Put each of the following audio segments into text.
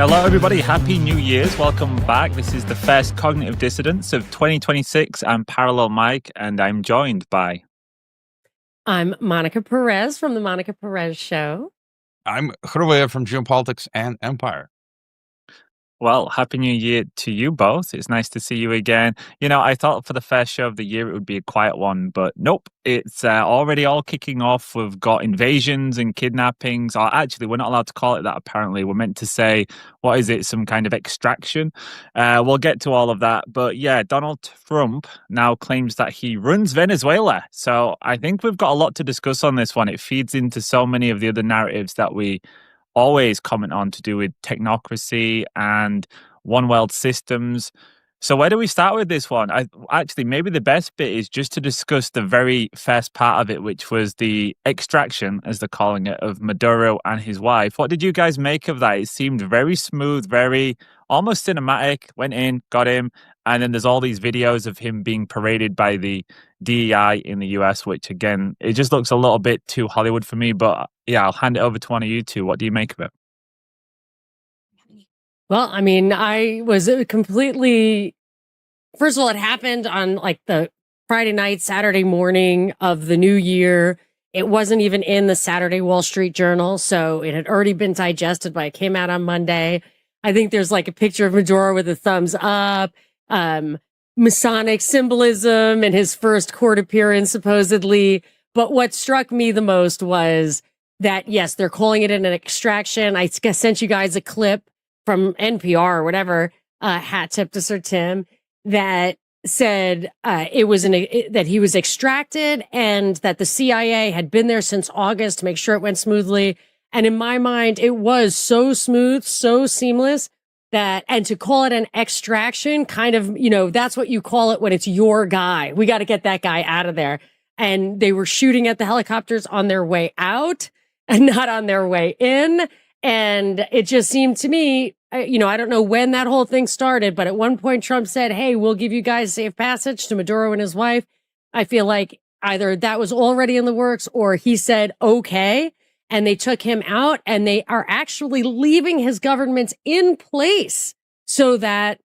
Hello, everybody. Happy New Year's. Welcome back. This is the first Cognitive Dissidents of 2026. I'm Parallel Mike, and I'm joined by... I'm Monica Perez from The Monica Perez Show. I'm Hrvoje from Geopolitics and Empire. Well, Happy New Year to you both. It's nice to see you again. You know, I thought for the first show of the year it would be a quiet one, but nope. It's already all kicking off. We've got invasions and kidnappings. Or actually, we're not allowed to call it that, apparently. We're meant to say, what is it, some kind of extraction? We'll get to all of that. But yeah, Donald Trump now claims that he runs Venezuela. So I think we've got a lot to discuss on this one. It feeds into so many of the other narratives that we always comment on to do with technocracy and one world systems. So where do we start with this one? Actually, maybe the best bit is just to discuss the very first part of it, which was the extraction, as they're calling it, of Maduro and his wife. What did you guys make of that? It seemed very smooth, very almost cinematic. Went in, got him, and then there's all these videos of him being paraded by the DEI in the US, which again, it just looks a little bit too Hollywood for me. But yeah, I'll hand it over to one of you two. What do you make of it? Well, I mean, I was completely... First of all, it happened on like the Friday night, Saturday morning of the new year. It wasn't even in the Saturday Wall Street Journal, so it had already been digested, but it came out on Monday. I think there's like a picture of Maduro with a thumbs up, Masonic symbolism in his first court appearance, supposedly. But what struck me the most was that, yes, they're calling it an extraction. I sent you guys a clip from NPR or whatever, hat tip to Sir Tim, that said that he was extracted and that the CIA had been there since August to make sure it went smoothly. And in my mind, it was so smooth, so seamless and to call it an extraction, kind of, that's what you call it when it's your guy. We got to get that guy out of there. And they were shooting at the helicopters on their way out and not on their way in. And it just seemed to me, I don't know when that whole thing started, but at one point Trump said, hey, we'll give you guys safe passage to Maduro and his wife. I feel like either that was already in the works or he said, okay, and they took him out and they are actually leaving his government in place so that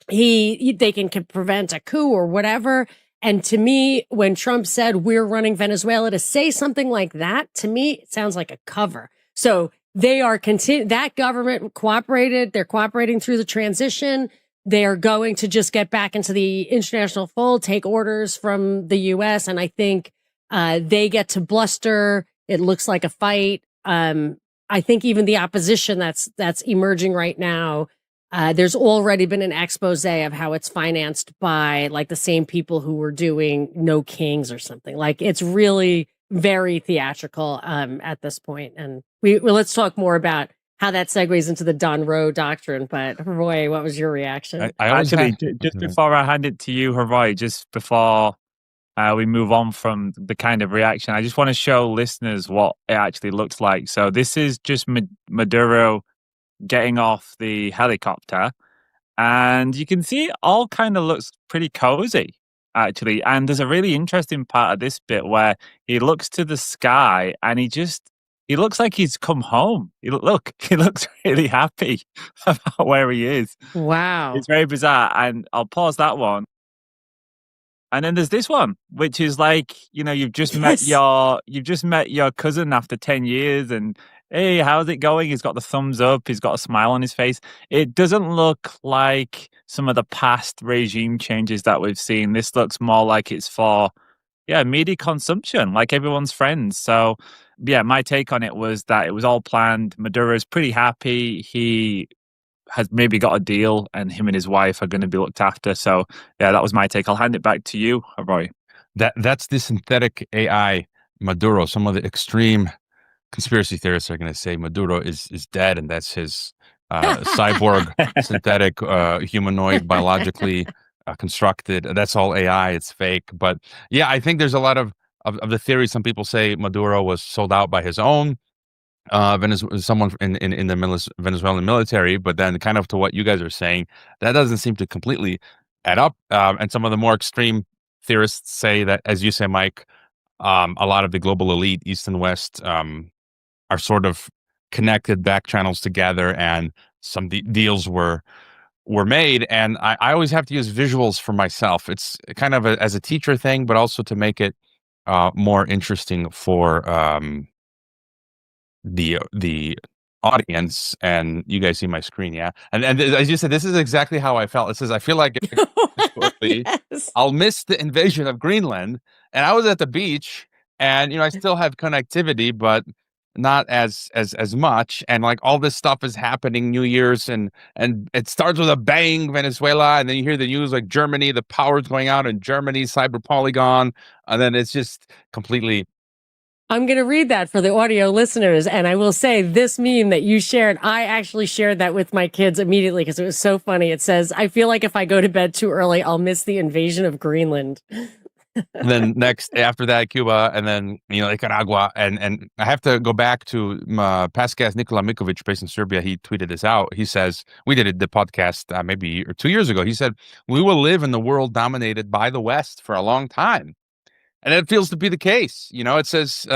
they can prevent a coup or whatever. And to me, when Trump said we're running Venezuela, to say something like that, to me, it sounds like a cover. So they are that government cooperated. They're cooperating through the transition. They are going to just get back into the international fold, take orders from the U.S. And I think they get to bluster. It looks like a fight. I think even the opposition that's emerging right now, there's already been an expose of how it's financed by like the same people who were doing No Kings or something. Like it's really very theatrical at this point. And let's talk more about how that segues into the Don Roe doctrine. But Roy, what was your reaction? Just before I hand it to you, Roy, just before we move on from the kind of reaction, I just want to show listeners what it actually looks like. So this is just Maduro getting off the helicopter, and you can see it all kind of looks pretty cozy, actually. And there's a really interesting part of this bit where he looks to the sky and he looks like he's come home. He looks really happy about where he is. Wow. It's very bizarre. And I'll pause that one. And then there's this one, which is like, you've just met your cousin after 10 years and hey, how's it going? He's got the thumbs up. He's got a smile on his face. It doesn't look like some of the past regime changes that we've seen. This looks more like it's for, media consumption, like everyone's friends. So, my take on it was that it was all planned. Maduro's pretty happy. He has maybe got a deal and him and his wife are going to be looked after. So, that was my take. I'll hand it back to you, Roy. That's the synthetic AI Maduro. Some of the extreme conspiracy theorists are going to say Maduro is dead, and that's his cyborg, synthetic, humanoid, biologically constructed. That's all AI. It's fake. But yeah, I think there's a lot of the theory. Some people say Maduro was sold out by his own someone in the Venezuelan military. But then, kind of to what you guys are saying, that doesn't seem to completely add up. And some of the more extreme theorists say that, as you say, Mike, a lot of the global elite, East and West, are sort of connected back channels together, and some deals were made. And I always have to use visuals for myself. It's kind of as a teacher thing, but also to make it more interesting for the audience. And you guys see my screen, yeah? And as you said, this is exactly how I felt. It says, I feel like Yes. I'll miss the invasion of Greenland. And I was at the beach, and I still have connectivity, but not as much. And like all this stuff is happening, New Year's, and it starts with a bang, Venezuela, and then you hear the news like Germany, the power's going out in Germany, cyber polygon, and then it's just completely. I'm going to read that for the audio listeners. And I will say this meme that you shared, I actually shared that with my kids immediately because it was so funny. It says, I feel like if I go to bed too early, I'll miss the invasion of Greenland. And then next after that, Cuba, and then Nicaragua, and I have to go back to past guest Nikola Mikovic, based in Serbia. He tweeted this out. He says, we did the podcast maybe 2 years ago. He said, we will live in the world dominated by the West for a long time, and it feels to be the case. It says.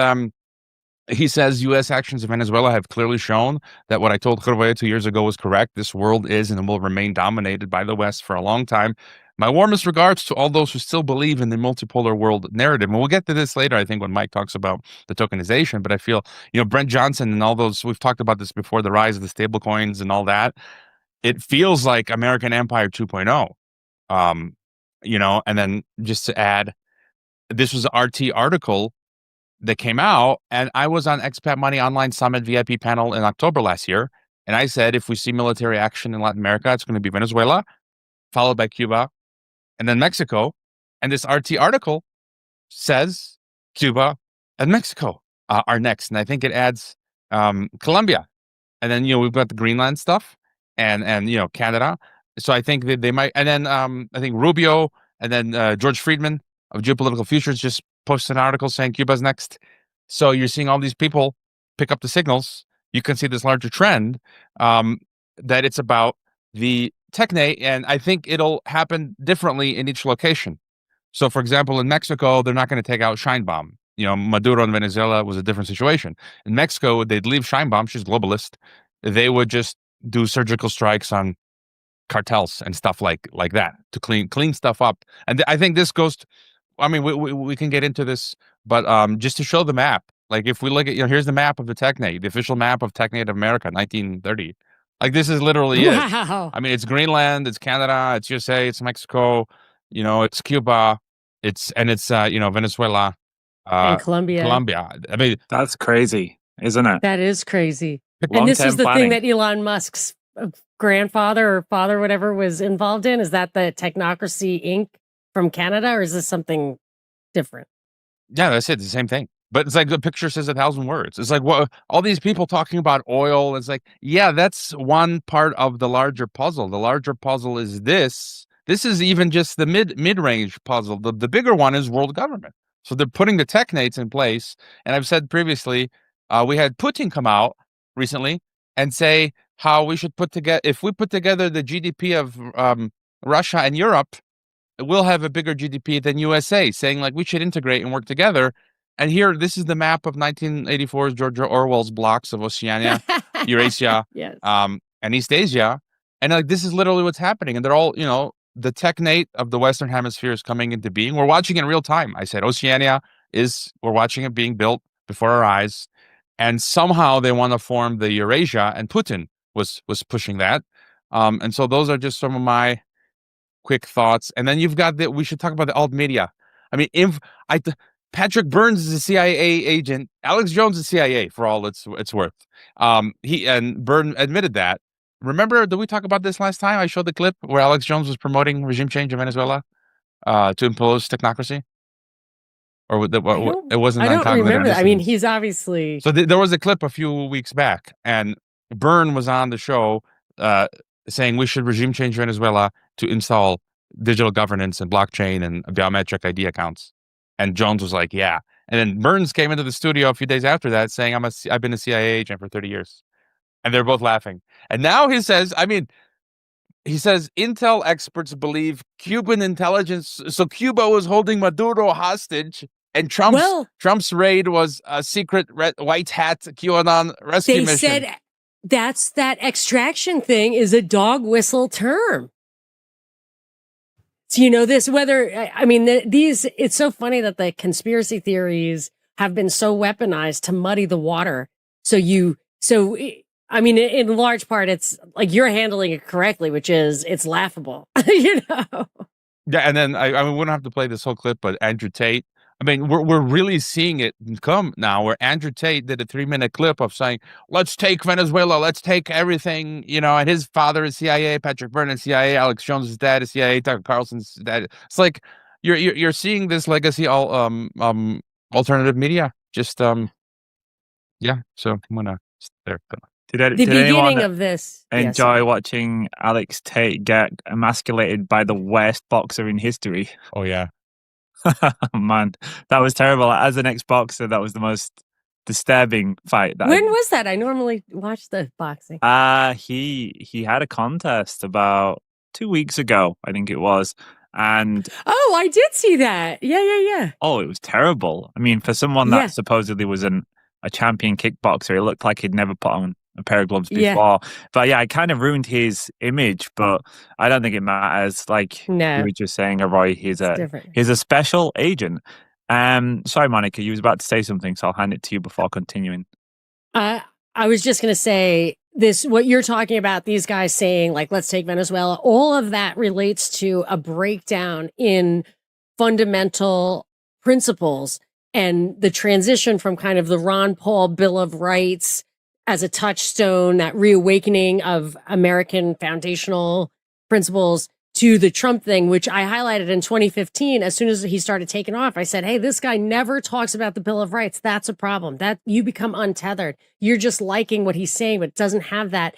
He says U.S. actions in Venezuela have clearly shown that what I told Jorge 2 years ago was correct. This world is and will remain dominated by the West for a long time. My warmest regards to all those who still believe in the multipolar world narrative. And we'll get to this later, I think, when Mike talks about the tokenization. But I feel, Brent Johnson and all those, we've talked about this before, the rise of the stable coins and all that. It feels like American Empire 2.0. And then just to add, this was an RT article that came out, and I was on Expat Money Online Summit VIP panel in October last year, and I said if we see military action in Latin America, it's going to be Venezuela, followed by Cuba, and then Mexico. And this RT article says Cuba and Mexico are next, and I think it adds Colombia, and then we've got the Greenland stuff, and Canada. So I think that they might, and then I think Rubio, and then George Friedman of Geopolitical Futures just posted an article saying Cuba's next. So you're seeing all these people pick up the signals. You can see this larger trend that it's about the Technate, and I think it'll happen differently in each location. So, for example, in Mexico, they're not going to take out Scheinbaum. Maduro in Venezuela was a different situation. In Mexico, they'd leave Scheinbaum. She's globalist. They would just do surgical strikes on cartels and stuff like that to clean stuff up. And I think this goes. I mean, we can get into this, but just to show the map, like if we look at, here's the map of the Technate, the official map of Technate of America, 1930. Like this is literally it. I mean, it's Greenland, it's Canada, it's USA, it's Mexico, it's Cuba, it's Venezuela, and Colombia. I mean, that's crazy, isn't it? That is crazy. And this is the thing that Elon Musk's grandfather or father, whatever, was involved in. Is that the Technocracy Inc. from Canada, or is this something different? Yeah, that's it. It's the same thing. But it's like the picture says 1,000 words. It's like all these people talking about oil. It's like, yeah, that's one part of the larger puzzle. The larger puzzle is this. This is even just the mid-range puzzle. The bigger one is world government. So they're putting the technates in place. And I've said previously, we had Putin come out recently and say how we should if we put together the GDP of Russia and Europe, we'll have a bigger GDP than USA, saying like we should integrate and work together. And here, this is the map of 1984's George Orwell's blocks of Oceania, Eurasia, yes. And East Asia. And like this is literally what's happening. And they're all, the technate of the Western Hemisphere is coming into being. We're watching it in real time. I said Oceania we're watching it being built before our eyes. And somehow they want to form the Eurasia, and Putin was pushing that. And so those are just some of my quick thoughts. And then you've got we should talk about the alt media. I mean, Patrick Burns is a CIA agent. Alex Jones is CIA for all it's worth. Byrne admitted that. Remember, did we talk about this last time? I showed the clip where Alex Jones was promoting regime change in Venezuela to impose technocracy. Or it wasn't. I don't remember that. I mean, he's obviously. So there was a clip a few weeks back, and Byrne was on the show saying we should regime change Venezuela to install digital governance and blockchain and biometric ID accounts. And Jones was like, yeah. And then Burns came into the studio a few days after that saying, I've been a CIA agent for 30 years. And they're both laughing. And now he says, Intel experts believe Cuban intelligence. So Cuba was holding Maduro hostage And Well, Trump's raid was a secret white hat QAnon rescue they mission. said that extraction thing is a dog whistle term. So, this, it's so funny that the conspiracy theories have been so weaponized to muddy the water. In large part, it's like you're handling it correctly, which is it's laughable, Yeah, and then I we wouldn't have to play this whole clip, but Andrew Tate. I mean, we're really seeing it come now, where Andrew Tate did a 3-minute clip of saying, "Let's take Venezuela, let's take everything," and his father is CIA, Patrick Byrne is CIA, Alex Jones' dad is CIA, Tucker Carlson's dad. It's like you're seeing this legacy all alternative media. Just yeah. So I'm gonna there. Did anyone of this enjoy watching Alex Tate get emasculated by the worst boxer in history? Oh yeah. Man, that was terrible. As an ex-boxer, that was the most disturbing fight. When was that? I normally watch the boxing. He had a contest about 2 weeks ago, I think it was. And I did see that. Yeah. oh, it was terrible. I mean, for someone that supposedly was a champion kickboxer, it looked like he'd never put on a pair of gloves before. But yeah, it kind of ruined his image, but I don't think it matters. Like you were just saying, Roy, he's a special agent. Sorry, Monica, you was about to say something, so I'll hand it to you before continuing. I was just going to say this, what you're talking about, these guys saying, like, let's take Venezuela, all of that relates to a breakdown in fundamental principles and the transition from kind of the Ron Paul Bill of Rights as a touchstone, that reawakening of American foundational principles, to the Trump thing, which I highlighted in 2015. As soon as he started taking off, I said, hey, this guy never talks about the Bill of Rights. That's a problem. That you become untethered. You're just liking what he's saying, but it doesn't have that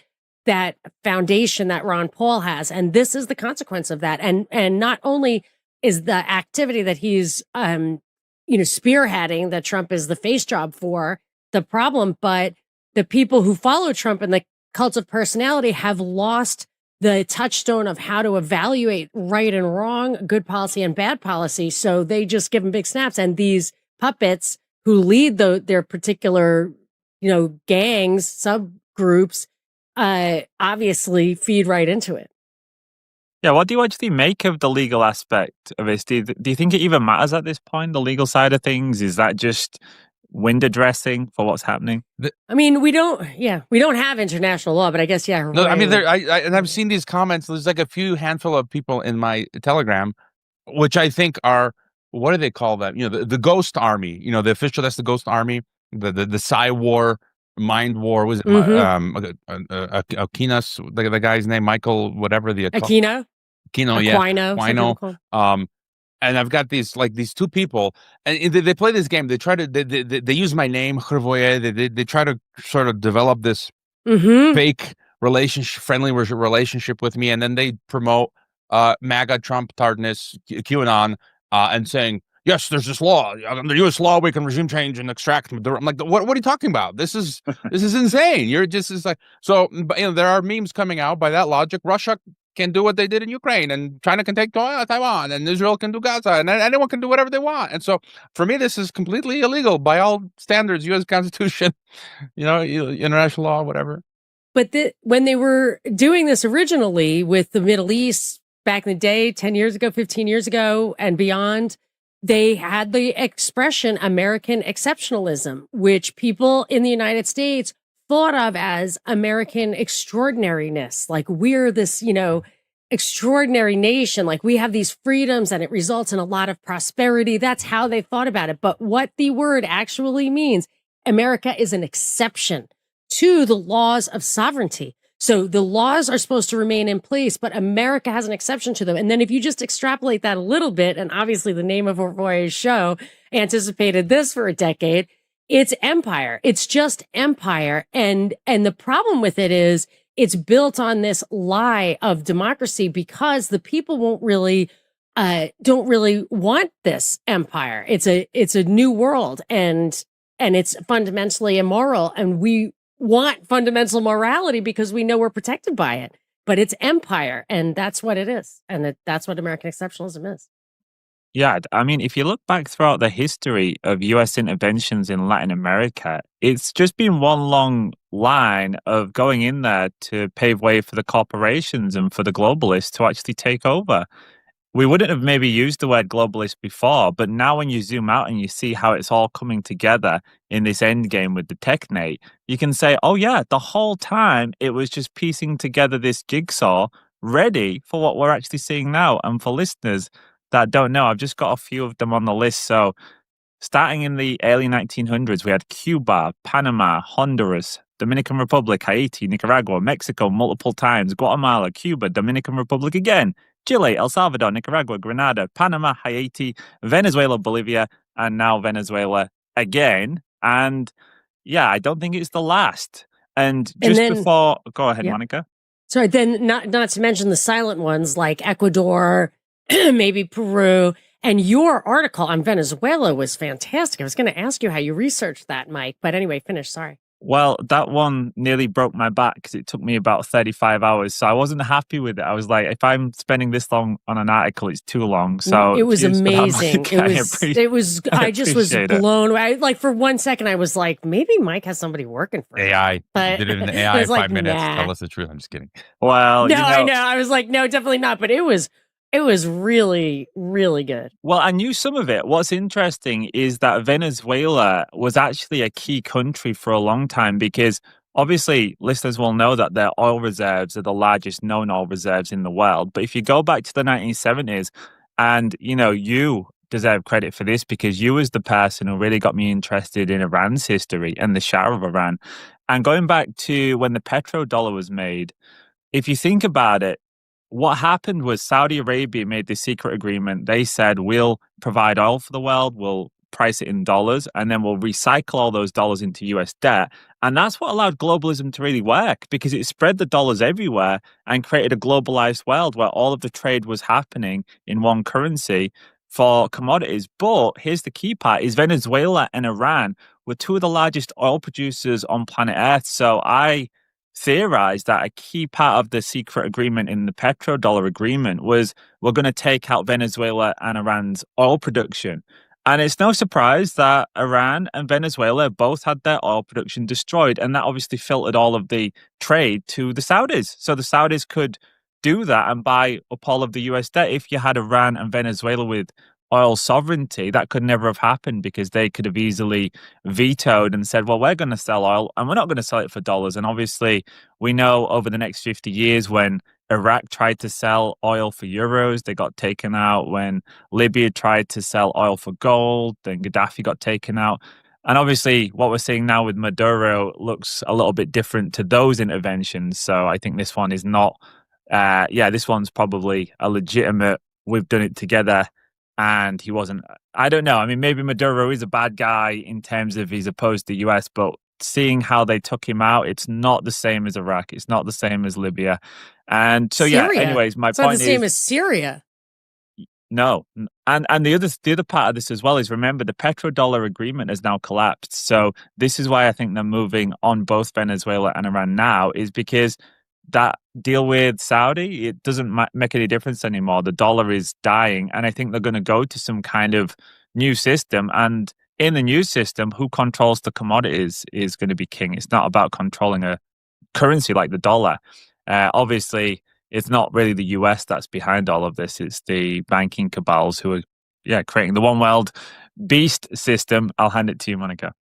foundation that Ron Paul has. And this is the consequence of that. And not only is the activity that he's spearheading, that Trump is the face job for, the problem, but the people who follow Trump and the cult of personality have lost the touchstone of how to evaluate right and wrong, good policy and bad policy. So they just give them big snaps. And these puppets who lead their particular, gangs, subgroups, obviously feed right into it. Yeah, what do you actually make of the legal aspect of this? Do you think it even matters at this point, the legal side of things? Is that just window dressing for what's happening? I mean, we don't have international law, but I guess, yeah. No, I mean, and I've seen these comments. There's like a handful of people in my Telegram, which I think are, what do they call that? The ghost army, the official, that's the ghost army, the Psy war, mind war, was it Aquinas, the guy's name, Michael, whatever Aquino, Aquino. And I've got these two people, and they play this game. They try to they use my name, they try to sort of develop this fake friendly relationship with me, and then they promote MAGA, Trump, tardness, QAnon, and saying, yes, there's this law under U.S. law we can regime change and extract Maduro. I'm like, what are you talking about? This is insane. You're just like so. But there are memes coming out by that logic. Russia can do what they did in Ukraine, and China can take Taiwan, and Israel can do Gaza, and anyone can do whatever they want. And so for me, this is completely illegal by all standards, U.S. Constitution, international law, whatever. But when they were doing this originally with the Middle East back in the day, 10 years ago, 15 years ago, and beyond, they had the expression American exceptionalism, which people in the United States thought of as American extraordinariness. Like, we're this, extraordinary nation. Like, we have these freedoms and it results in a lot of prosperity. That's how they thought about it. But what the word actually means, America is an exception to the laws of sovereignty. So the laws are supposed to remain in place, but America has an exception to them. And then if you just extrapolate that a little bit, and obviously the name of Roy's show anticipated this for a decade, it's empire. It's just empire. And the problem with it is it's built on this lie of democracy, because the people don't really want this empire. It's a new world, and it's fundamentally immoral. And we want fundamental morality because we know we're protected by it. But it's empire, and that's what it is. And that's what American exceptionalism is. Yeah, I mean, if you look back throughout the history of US interventions in Latin America, it's just been one long line of going in there to pave way for the corporations and for the globalists to actually take over. We wouldn't have maybe used the word globalist before, but now when you zoom out and you see how it's all coming together in this end game with the Technate, you can say, oh yeah, the whole time it was just piecing together this jigsaw ready for what we're actually seeing now. And for listeners that don't know, I've just got a few of them on the list. So starting in the early 1900s, we had Cuba, Panama, Honduras, Dominican Republic, Haiti, Nicaragua, Mexico multiple times, Guatemala, Cuba, Dominican Republic again, Chile, El Salvador, Nicaragua, Grenada, Panama, Haiti, Venezuela, Bolivia, and now Venezuela again. And yeah, I don't think it's the last. And just before, go ahead, yeah. Monica. Sorry, then not to mention the silent ones like Ecuador, maybe Peru. And your article on Venezuela was fantastic. I was going to ask you how you researched that, Mike. But anyway, finish. Sorry. Well, that one nearly broke my back because it took me about 35 hours. So I wasn't happy with it. I was like, if I'm spending this long on an article, it's too long. So it was amazing. It was, I just was blown away. Like for 1 second, I was like, maybe Mike has somebody working for him. AI. But did it in AI in 5 like, minutes. Nah. Tell us the truth. I'm just kidding. Well, no, I know. I was like, no, definitely not. But it was really, really good. Well, I knew some of it. What's interesting is that Venezuela was actually a key country for a long time because obviously listeners will know that their oil reserves are the largest known oil reserves in the world. But if you go back to the 1970s, and you deserve credit for this because you was the person who really got me interested in Iran's history and the Shah of Iran. And going back to when the petrodollar was made, if you think about it, what happened was Saudi Arabia made this secret agreement. They said, we'll provide oil for the world, we'll price it in dollars, and then we'll recycle all those dollars into US debt. And that's what allowed globalism to really work because it spread the dollars everywhere and created a globalized world where all of the trade was happening in one currency for commodities. But here's the key part is Venezuela and Iran were two of the largest oil producers on planet Earth. So I theorized that a key part of the secret agreement in the petrodollar agreement was we're going to take out Venezuela and Iran's oil production. And it's no surprise that Iran and Venezuela both had their oil production destroyed. And that obviously filtered all of the trade to the Saudis. So the Saudis could do that and buy up all of the US debt. If you had Iran and Venezuela with oil sovereignty, that could never have happened because they could have easily vetoed and said, well, we're going to sell oil and we're not going to sell it for dollars. And obviously, we know over the next 50 years when Iraq tried to sell oil for euros, they got taken out. When Libya tried to sell oil for gold, then Gaddafi got taken out. And obviously, what we're seeing now with Maduro looks a little bit different to those interventions. So I think this one is not, this one's probably a legitimate, we've done it together. And he wasn't, I don't know. I mean, maybe Maduro is a bad guy in terms of he's opposed to the US, but seeing how they took him out, it's not the same as Iraq. It's not the same as Libya. And so, Syria. Anyways, my it's point is... It's not the same as Syria. No. And the other part of this as well is remember the petrodollar agreement has now collapsed. So this is why I think they're moving on both Venezuela and Iran now is because that deal with Saudi, it doesn't make any difference anymore. The dollar is dying. And I think they're going to go to some kind of new system. And in the new system, who controls the commodities is going to be king. It's not about controlling a currency like the dollar. Obviously, it's not really the US that's behind all of this. It's the banking cabals who are creating the one world beast system. I'll hand it to you, Monica.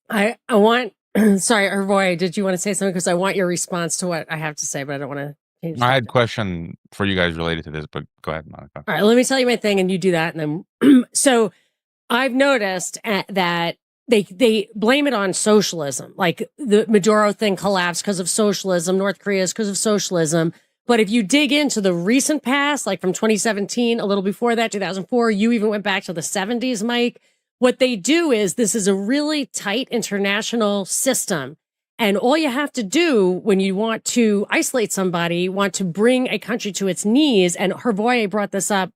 I want... Sorry, Hervoy, did you want to say something? Because I want your response to what I have to say, but I don't want to change I had a question for you guys related to this, but go ahead, Monica. All right, let me tell you my thing and you do that. And then, so I've noticed that they blame it on socialism. Like the Maduro thing collapsed because of socialism, North Korea's because of socialism. But if you dig into the recent past, like from 2017, a little before that, 2004, you even went back to the 70s, Mike. What they do is this is a really tight international system. And all you have to do when you want to isolate somebody, want to bring a country to its knees, and Hervoy brought this up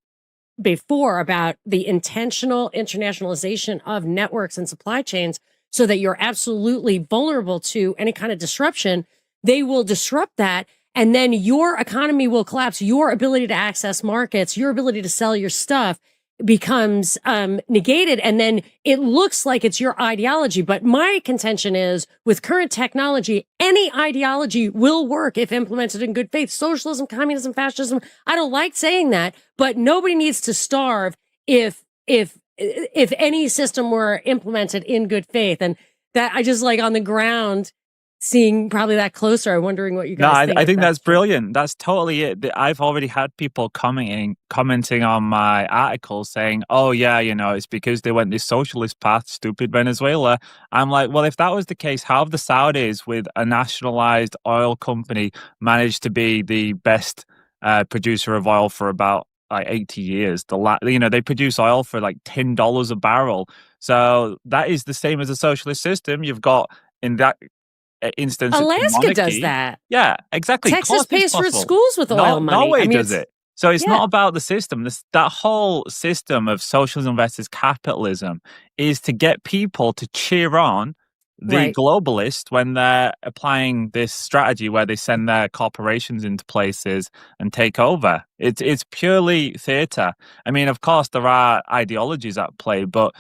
before about the intentional internationalization of networks and supply chains so that you're absolutely vulnerable to any kind of disruption. They will disrupt that. And then your economy will collapse, your ability to access markets, your ability to sell your stuff. becomes negated, and then it looks like it's your ideology. But my contention is, with current technology, any ideology will work if implemented in good faith. Socialism, communism, fascism, I don't like saying that, but nobody needs to starve if any system were implemented in good faith. And that, I just, like, on the ground, seeing probably that closer, I'm wondering what you guys think. I think that's brilliant. That's totally it. I've already had people commenting on my article saying, "Oh yeah, it's because they went this socialist path, stupid Venezuela." I'm like, well, if that was the case, how have the Saudis, with a nationalized oil company, managed to be the best producer of oil for about like 80 years? They produce oil for like $10 a barrel. So that is the same as a socialist system. You've got, in that instance, Alaska does that. Yeah, exactly. Texas pays for its schools with oil money. Norway does it. So it's not about the system. That whole system of socialism versus capitalism is to get people to cheer on the globalists when they're applying this strategy where they send their corporations into places and take over. It's purely theater. I mean, of course, there are ideologies at play, but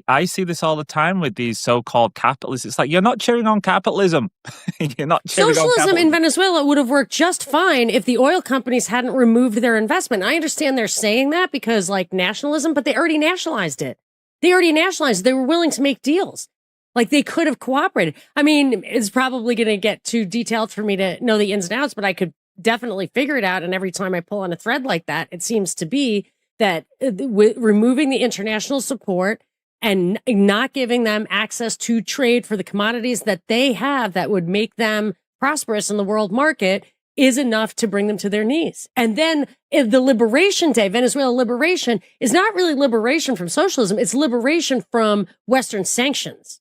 I see this all the time with these so-called capitalists. It's like, you're not cheering on capitalism. You're not cheering on capitalism. Socialism in Venezuela would have worked just fine if the oil companies hadn't removed their investment. I understand they're saying that because, like, nationalism, but they already nationalized it. They were willing to make deals. Like, they could have cooperated. I mean, it's probably going to get too detailed for me to know the ins and outs, but I could definitely figure it out. And every time I pull on a thread like that, it seems to be that removing the international support and not giving them access to trade for the commodities that they have that would make them prosperous in the world market is enough to bring them to their knees. And then the Liberation Day, Venezuela liberation, is not really liberation from socialism. It's liberation from Western sanctions.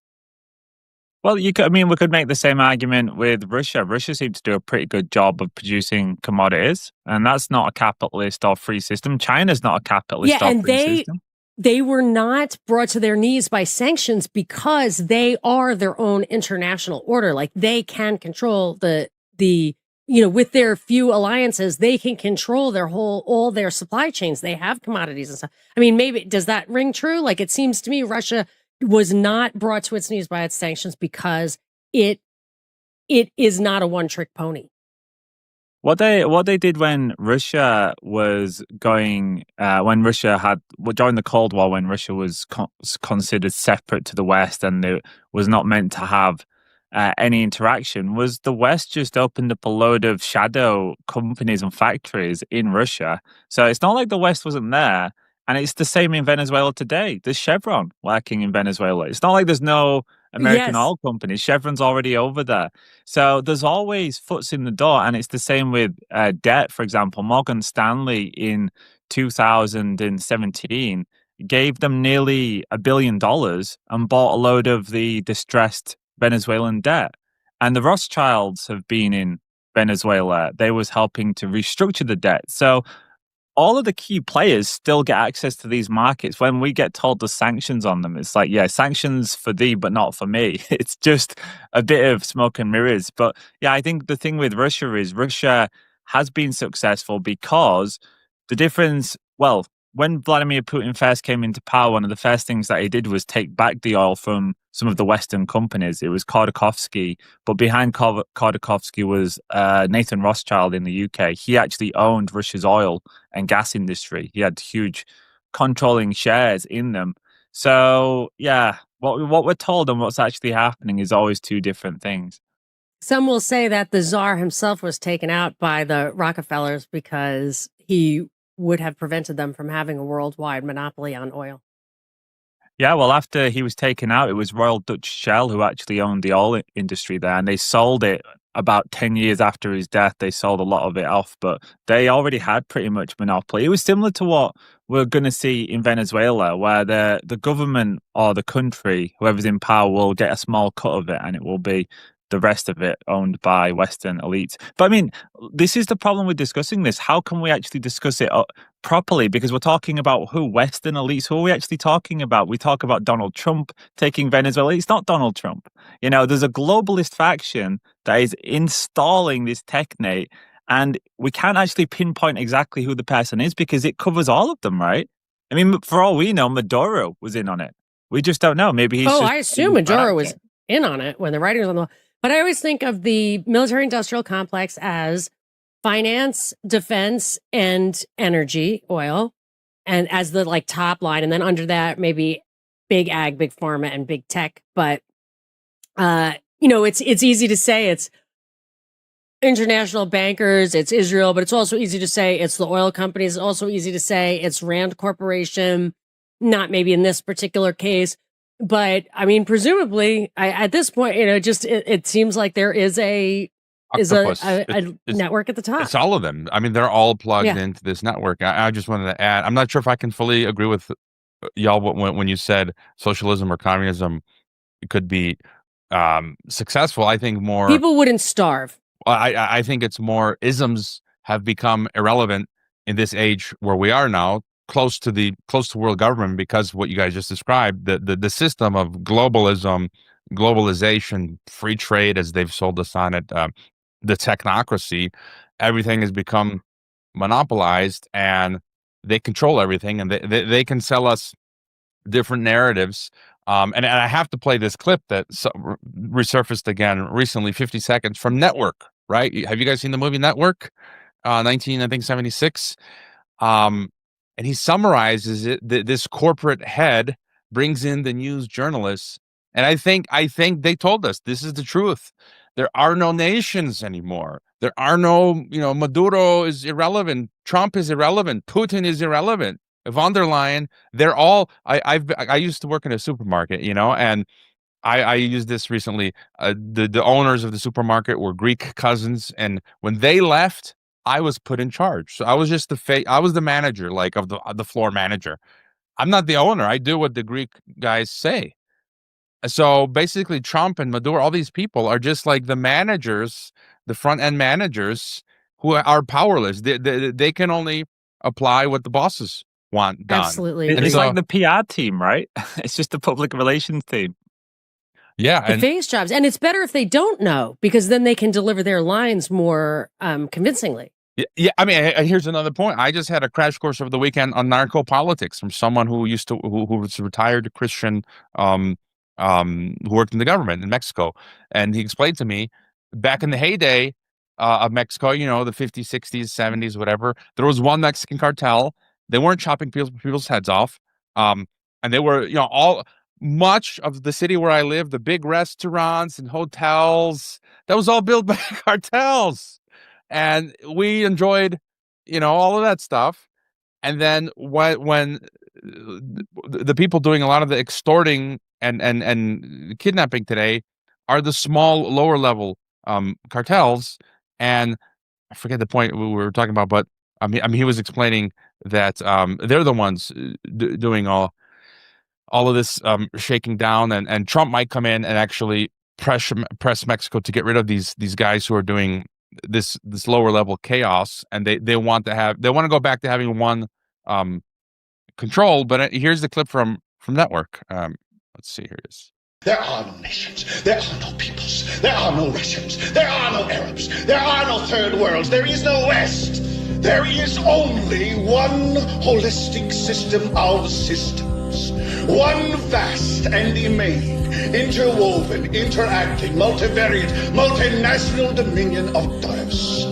Well, we could make the same argument with Russia. Russia seems to do a pretty good job of producing commodities, and that's not a capitalist or free system. China's not a capitalist or free system. They were not brought to their knees by sanctions because they are their own international order. Like, they can control with their few alliances, they can control all their supply chains. They have commodities and stuff. I mean, maybe, does that ring true? Like, it seems to me Russia was not brought to its knees by its sanctions because it is not a one-trick pony. What they did when Russia was going, when Russia had, during the Cold War, when Russia was considered separate to the West and it was not meant to have any interaction, was the West just opened up a load of shadow companies and factories in Russia. So it's not like the West wasn't there. And it's the same in Venezuela today. There's Chevron working in Venezuela. It's not like there's no American oil companies. Chevron's already over there. So there's always foots in the door. And it's the same with debt, for example. Morgan Stanley in 2017 gave them nearly $1 billion and bought a load of the distressed Venezuelan debt. And the Rothschilds have been in Venezuela. They was helping to restructure the debt. So all of the key players still get access to these markets. When we get told there's sanctions on them, it's like, yeah, sanctions for thee, but not for me. It's just a bit of smoke and mirrors. But yeah, I think the thing with Russia is Russia has been successful because the difference, well, when Vladimir Putin first came into power, one of the first things that he did was take back the oil from some of the Western companies. It was Khodorkovsky, but behind Khodorkovsky was Nathan Rothschild in the UK. He actually owned Russia's oil and gas industry. He had huge controlling shares in them. So, yeah, what we're told and what's actually happening is always two different things. Some will say that the Tsar himself was taken out by the Rockefellers because he would have prevented them from having a worldwide monopoly on oil. Yeah, well, after he was taken out, it was Royal Dutch Shell who actually owned the oil industry there, and they sold it about 10 years after his death. They sold a lot of it off, but they already had pretty much monopoly. It was similar to what we're going to see in Venezuela, where the government or the country, whoever's in power, will get a small cut of it, and it will be the rest of it owned by Western elites. But I mean, this is the problem with discussing this. How can we actually discuss it properly? Because we're talking about who? Western elites. Who are we actually talking about? We talk about Donald Trump taking Venezuela. It's not Donald Trump. There's a globalist faction that is installing this technate, and we can't actually pinpoint exactly who the person is because it covers all of them, right? I mean, for all we know, Maduro was in on it. We just don't know. Maybe he's Oh, just I assume Maduro was in on it when the writing was on the wall. But I always think of the military-industrial complex as finance, defense, and energy, oil, and as the like top line, and then under that maybe big ag, big pharma, and big tech. But it's easy to say it's international bankers, it's Israel, but it's also easy to say it's the oil companies. It's also easy to say it's Rand Corporation, not maybe in this particular case. But I mean, presumably, at this point, it seems like there is a network at the top. It's all of them. I mean, they're all plugged into this network. I just wanted to add, I'm not sure if I can fully agree with y'all when you said socialism or communism could be successful. I think more people wouldn't starve. I think it's more isms have become irrelevant in this age where we are now, close to world government, because what you guys just described, the system of globalization, free trade, as they've sold us on it, the technocracy, everything has become monopolized, and they control everything, and they can sell us different narratives. And I have to play this clip that resurfaced again recently, 50 seconds from Network, right? Have you guys seen the movie Network? 1976. And he summarizes it. This corporate head brings in the news journalists. And I think they told us this is the truth. There are no nations anymore. There are no, Maduro is irrelevant. Trump is irrelevant. Putin is irrelevant. Von der Leyen, they're all. I used to work in a supermarket, and I used this recently. The owners of the supermarket were Greek cousins, and when they left, I was put in charge. So I was just I was the manager, like of the floor manager. I'm not the owner. I do what the Greek guys say. So basically, Trump and Maduro, all these people are just like the managers, the front end managers who are powerless. They can only apply what the bosses want done. Absolutely. It's like the PR team, right? It's just the public relations team. Yeah. The face jobs. And it's better if they don't know, because then they can deliver their lines more convincingly. Yeah. I mean, here's another point. I just had a crash course over the weekend on narco politics from someone who was a retired Christian, who worked in the government in Mexico. And he explained to me back in the heyday of Mexico, the 50s, 60s, 70s, whatever, there was one Mexican cartel. They weren't chopping people's heads off. And they were, much of the city where I live, the big restaurants and hotels, that was all built by cartels. And we enjoyed, all of that stuff. And then when the people doing a lot of the extorting and kidnapping today are the small, lower level cartels. And I forget the point we were talking about, but I mean, he was explaining that they're the ones doing all of this shaking down, and Trump might come in and actually press Mexico to get rid of these guys who are doing this lower level chaos, and they want to go back to having one control. But here's the clip from Network. Let's see, here it is. There are no nations. There are no peoples. There are no Russians. There are no Arabs. There are no third worlds. There is no West. There is only one holistic system of systems. One vast and immense, interwoven, interacting, multivariate, multinational dominion of dollars.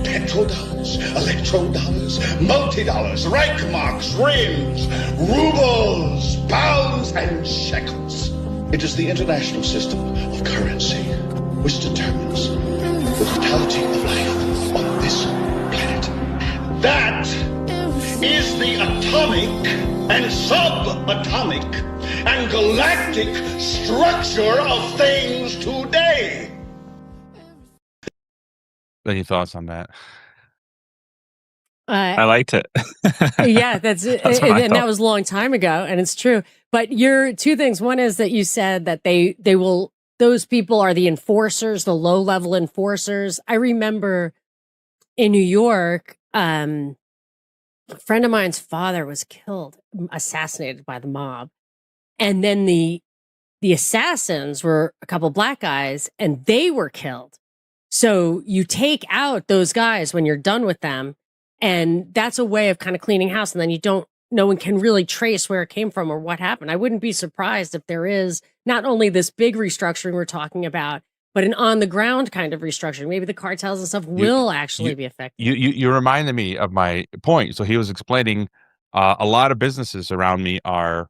Petrodollars, electrodollars, multi-dollars, Reichmarks, rims, rubles, pounds, and shekels. It is the international system of currency which determines the totality of life on this planet. That is the atomic and subatomic and galactic structure of things today. Any thoughts on that? I liked it. Yeah, that's it. And that was a long time ago, and it's true. But your two things. One is that you said that those people are the enforcers, the low level enforcers. I remember in New York, a friend of mine's father was killed, assassinated by the mob. And then the assassins were a couple black guys, and they were killed. So you take out those guys when you're done with them, and that's a way of kind of cleaning house. And then you don't no one can really trace where it came from or what happened. I wouldn't be surprised if there is not only this big restructuring we're talking about, but an on the ground kind of restructuring. Maybe the cartels and stuff will actually be affected. You reminded me of my point. So he was explaining a lot of businesses around me are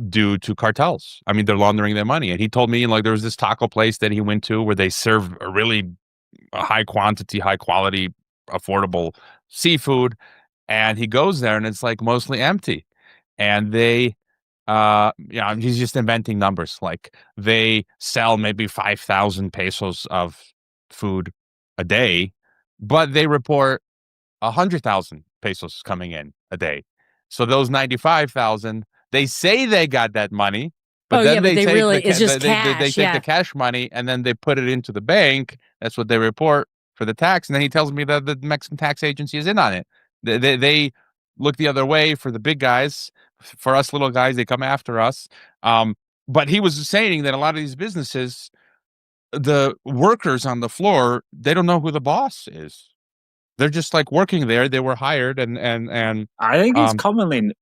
due to cartels. I mean, they're laundering their money. And he told me, like, there was this taco place that he went to where they serve a really high quantity, high quality, affordable seafood. And he goes there and it's like mostly empty. And they, he's just inventing numbers. Like they sell maybe 5,000 pesos of food a day, but they report 100,000 pesos coming in a day. So those 95,000, they say they got that money, but then they take it's just cash. They take the cash money and then they put it into the bank. That's what they report for the tax. And then he tells me that the Mexican tax agency is in on it. They look the other way for the big guys. For us little guys, they come after us. But he was saying that a lot of these businesses, the workers on the floor, they don't know who the boss is. They're just like working there. They were hired, and I think it's commonly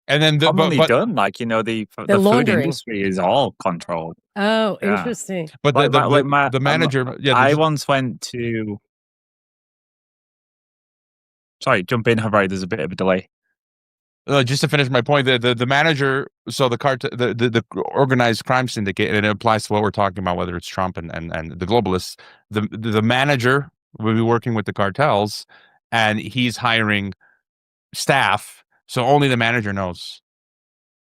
done. Like, you know, the food industry is all controlled. Oh, interesting. But the manager, I once went to. Sorry, jump in, Havari. There's a bit of a delay. Just to finish my point, the manager, so the organized crime syndicate, and it applies to what we're talking about, whether it's Trump and the globalists. The manager will be working with the cartels, and he's hiring staff. So only the manager knows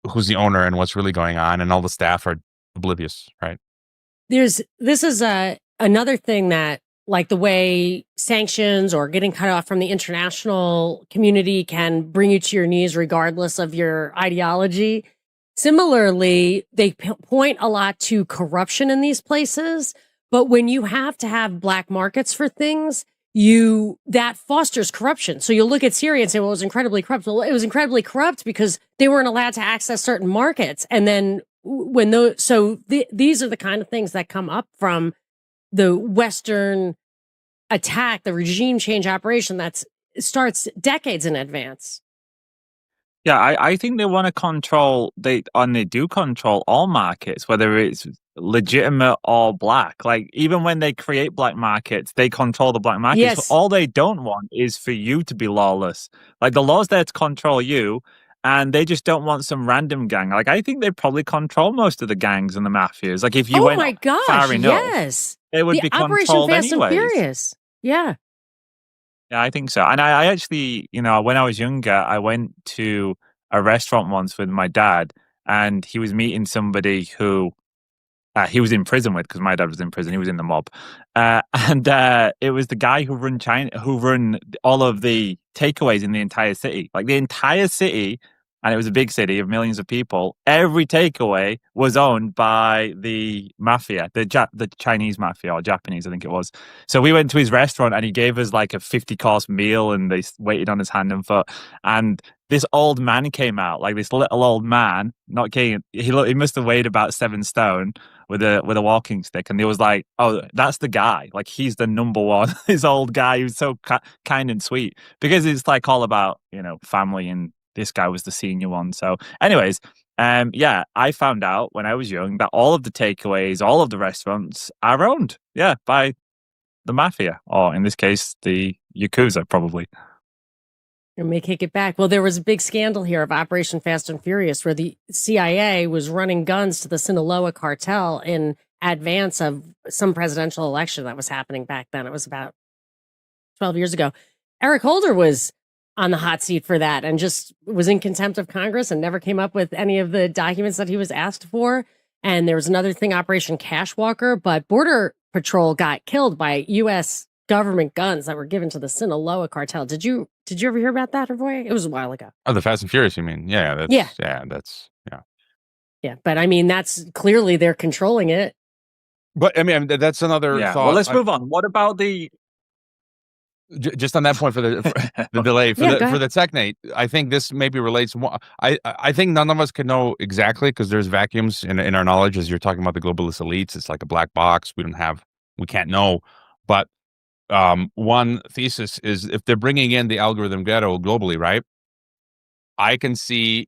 who's the owner and what's really going on, and all the staff are oblivious, right? This is another thing that, like the way sanctions or getting cut off from the international community can bring you to your knees regardless of your ideology. Similarly, they point a lot to corruption in these places, but when you have to have black markets for things, that fosters corruption. So you'll look at Syria and say, well, it was incredibly corrupt. Well, it was incredibly corrupt because they weren't allowed to access certain markets. And then these are the kind of things that come up from the Western attack, the regime change operation that starts decades in advance. Yeah, I think they want to control, they do control all markets, whether it's legitimate or black. Like, even when they create black markets, they control the black markets. Yes. But all they don't want is for you to be lawless. Like, the law's there to control you, and they just don't want some random gang. Like, I think they probably control most of the gangs and the mafias. Like, if you went far enough, yes, it would be controlled Operation Fast and anyways. Furious. Yeah. Yeah, I think so. And I actually, you know, when I was younger, I went to a restaurant once with my dad, and he was meeting somebody who he was in prison with, because my dad was in prison. He was in the mob. And it was the guy who run all of the takeaways in the entire city. Like, the entire city, and it was a big city of millions of people, every takeaway was owned by the mafia, the Chinese mafia, or Japanese, I think it was. So we went to his restaurant and he gave us like a 50-course meal, and they waited on his hand and foot. And this old man came out, like this little old man, not kidding. He must have weighed about 7 stone with a walking stick. And he was like, oh, that's the guy. Like, he's the number one. This old guy who's so kind and sweet, because it's like all about, you know, family, and this guy was the senior one. So anyways, I found out when I was young that all of the takeaways, all of the restaurants are owned, by the mafia, or in this case, the Yakuza, probably. And may kick it back. Well, there was a big scandal here of Operation Fast and Furious, where the CIA was running guns to the Sinaloa cartel in advance of some presidential election that was happening back then. It was about 12 years ago. Eric Holder was on the hot seat for that, and just was in contempt of Congress and never came up with any of the documents that he was asked for. And there was another thing, Operation Cashwalker, but Border Patrol got killed by U.S. government guns that were given to the Sinaloa cartel. Did you ever hear about that, Roy? It was a while ago. Oh, the Fast and Furious, you mean? Yeah. Yeah, but I mean, that's clearly they're controlling it. But I mean, that's another thought. Well, let's move on. What about the... Just on that point for the delay for the Technate, I think this maybe relates more. I think none of us can know exactly, because there's vacuums in our knowledge, as you're talking about the globalist elites. It's like a black box. We can't know. But one thesis is, if they're bringing in the algorithm ghetto globally, right? I can see,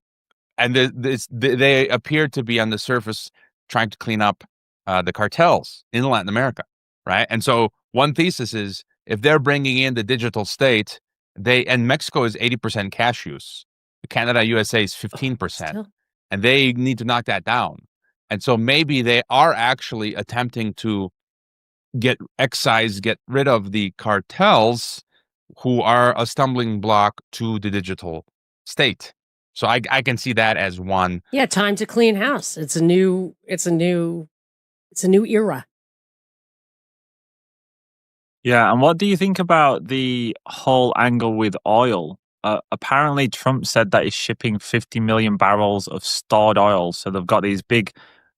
and they appear to be on the surface trying to clean up the cartels in Latin America, right? And so one thesis is if they're bringing in the digital state, and Mexico is 80% cash use, Canada, USA is 15%, Still. and they need to knock that down. And so maybe they are actually attempting to get rid of the cartels who are a stumbling block to the digital state. So I can see that as one. Yeah, time to clean house. It's a new era. Yeah, and what do you think about the whole angle with oil? Apparently, Trump said that he's shipping 50 million barrels of stored oil. So they've got these big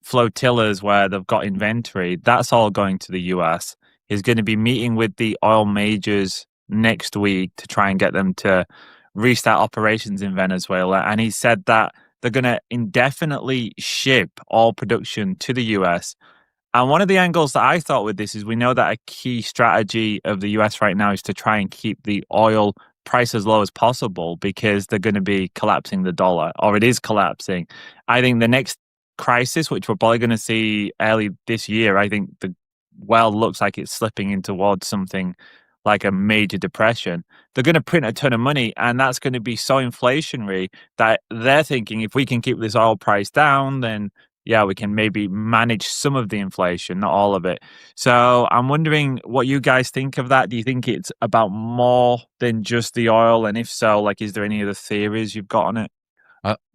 flotillas where they've got inventory. That's all going to the US. He's going to be meeting with the oil majors next week to try and get them to restart operations in Venezuela. And he said that they're going to indefinitely ship all production to the US. And one of the angles that I thought with this is we know that a key strategy of the US right now is to try and keep the oil price as low as possible because they're going to be collapsing the dollar, or it is collapsing. I think the next crisis, which we're probably going to see early this year, I think the world looks like it's slipping in towards something like a major depression. They're going to print a ton of money, and that's going to be so inflationary that they're thinking if we can keep this oil price down, then yeah, we can maybe manage some of the inflation, not all of it. So I'm wondering what you guys think of that. Do you think it's about more than just the oil? And if so, like, is there any other theories you've got on it?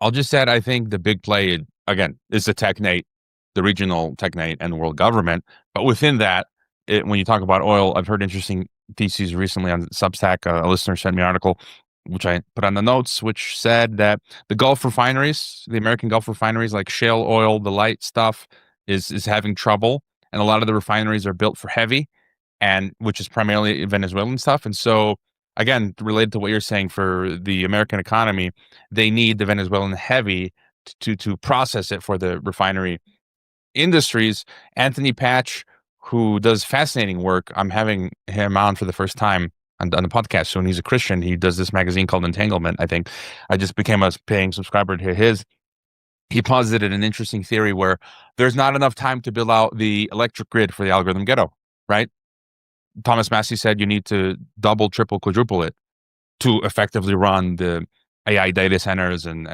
I'll just add, I think the big play, again, is the Technate, the regional Technate and the world government. But within that, when you talk about oil, I've heard interesting theses recently on Substack. A listener sent me an article, which I put on the notes, which said that the Gulf refineries, the American Gulf refineries, like shale oil, the light stuff, is having trouble. And a lot of the refineries are built for heavy, and which is primarily Venezuelan stuff. And so, again, related to what you're saying for the American economy, they need the Venezuelan heavy to process it for the refinery industries. Anthony Patch, who does fascinating work, I'm having him on for the first time on the podcast soon. He's a Christian. He does this magazine called Entanglement, I think. I just became a paying subscriber to his. He posited an interesting theory where there's not enough time to build out the electric grid for the algorithm ghetto, right? Thomas Massey said you need to double, triple, quadruple it to effectively run the AI data centers and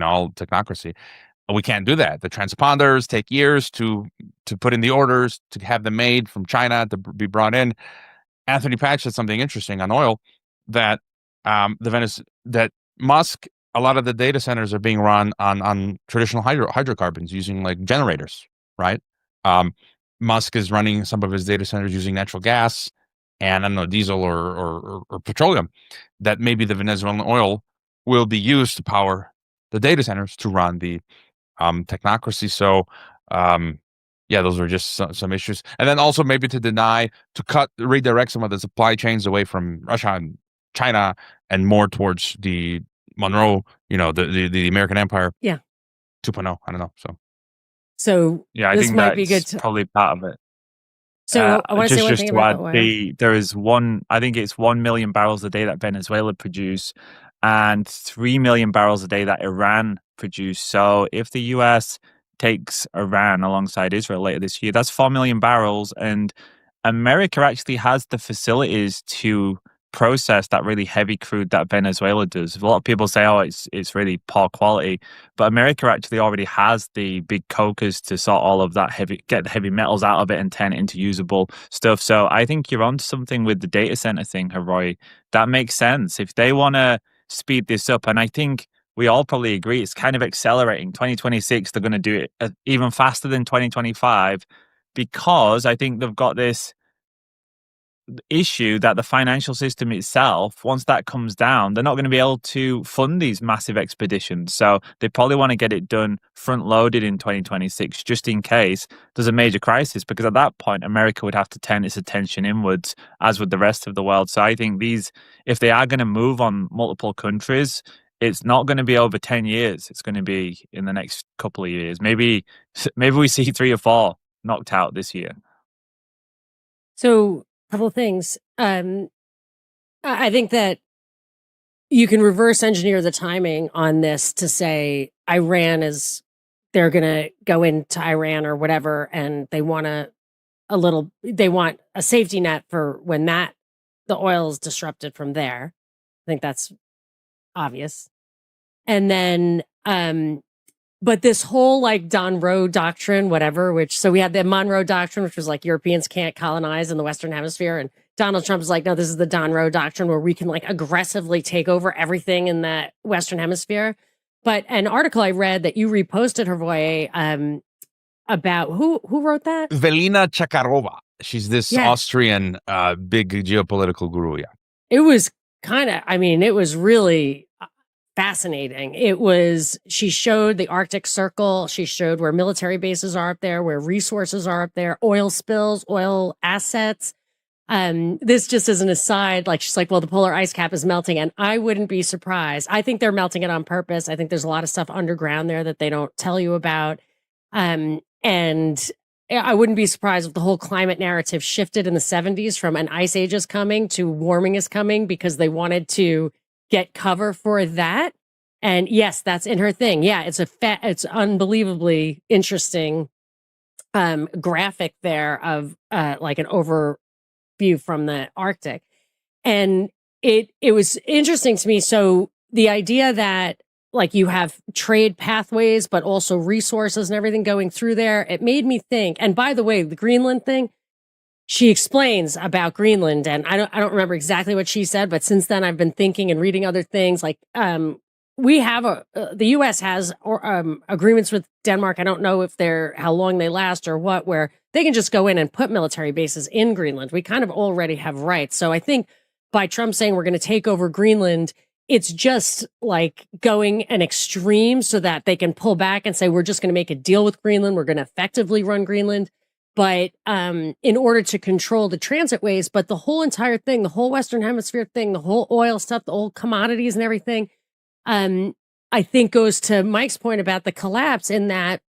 all technocracy. We can't do that. The transponders take years to put in the orders, to have them made from China, to be brought in. Anthony Patch said something interesting on oil, that that Musk, a lot of the data centers are being run on traditional hydrocarbons using like generators, right? Musk is running some of his data centers using natural gas and I don't know, diesel or petroleum. That maybe the Venezuelan oil will be used to power the data centers to run the technocracy. So yeah, those are just some issues. And then also maybe to redirect some of the supply chains away from Russia and China and more towards the Monroe, the American Empire. Yeah. 2.0. I don't know. So yeah, I this think might that's be good to, probably part of it. so I want to say one thing about the oil. There is I think it's 1 million barrels a day that Venezuela produce and 3 million barrels a day that Iran produce. So if the US takes Iran alongside Israel later this year, that's 4 million barrels. And America actually has the facilities to process that really heavy crude that Venezuela does. A lot of people say, oh, it's really poor quality, but America actually already has the big cokers to sort all of that get the heavy metals out of it and turn it into usable stuff. So I think you're onto something with the data center thing, Haroy. That makes sense. If they want to speed this up, and I think we all probably agree it's kind of accelerating. 2026, they're going to do it even faster than 2025 because I think they've got this issue that the financial system itself, once that comes down, they're not going to be able to fund these massive expeditions. So they probably want to get it done front loaded in 2026, just in case there's a major crisis, because at that point, America would have to turn its attention inwards, as would the rest of the world. So I think if they are going to move on multiple countries, it's not going to be over 10 years. It's going to be in the next couple of years. Maybe we see 3 or 4 knocked out this year. So, couple of things. I think that you can reverse engineer the timing on this to say they're going to go into Iran or whatever, and they want a safety net for when the oil is disrupted from there. I think that's obvious. And then, but this whole like Monroe Doctrine, whatever, so we had the Monroe Doctrine, which was like Europeans can't colonize in the Western Hemisphere. And Donald Trump is like, no, this is the Monroe Doctrine where we can like aggressively take over everything in the Western Hemisphere. But an article I read that you reposted, Hervoye, about who wrote that? Velina Chakarova. She's this Austrian big geopolitical guru. Yeah. It was it was really fascinating. She showed the Arctic Circle. She showed where military bases are up there, where resources are up there, oil spills, oil assets. This just as an aside, like she's like, well, the polar ice cap is melting, and I wouldn't be surprised. I think they're melting it on purpose. I think there's a lot of stuff underground there that they don't tell you about. And I wouldn't be surprised if the whole climate narrative shifted in the 70s from an ice age is coming to warming is coming because they wanted to get cover for that. And yes, that's in her thing. Yeah, it's unbelievably interesting graphic there of like an overview from the Arctic. And it was interesting to me. So the idea that like you have trade pathways, but also resources and everything going through there, it made me think. And by the way, the Greenland thing, she explains about Greenland, and I don't remember exactly what she said, but since then I've been thinking and reading other things. Like we have the U.S. has agreements with Denmark. I don't know if how long they last or what, where they can just go in and put military bases in Greenland. We kind of already have rights. So I think by Trump saying we're going to take over Greenland, it's just like going an extreme so that they can pull back and say, we're just going to make a deal with Greenland. We're going to effectively run Greenland. But in order to control the transit ways, but the whole entire thing, the whole Western Hemisphere thing, the whole oil stuff, the whole commodities and everything, I think goes to Mike's point about the collapse in that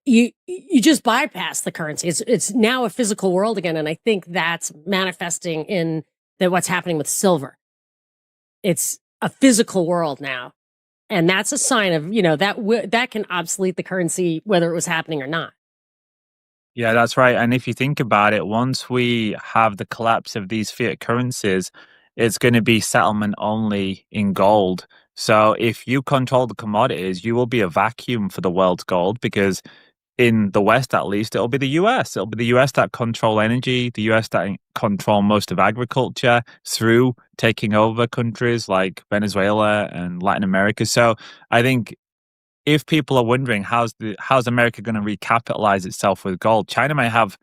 you just bypass the currency. It's now a physical world again. And I think that's manifesting in what's happening with silver. It's a physical world now. And that's a sign of, that can obsolete the currency, whether it was happening or not. Yeah, that's right. And if you think about it, once we have the collapse of these fiat currencies, it's going to be settlement only in gold. So if you control the commodities, you will be a vacuum for the world's gold because in the West, at least, it'll be the US. It'll be the US that control energy, the US that control most of agriculture through taking over countries like Venezuela and Latin America. So I think if people are wondering how's America going to recapitalize itself with gold, China may have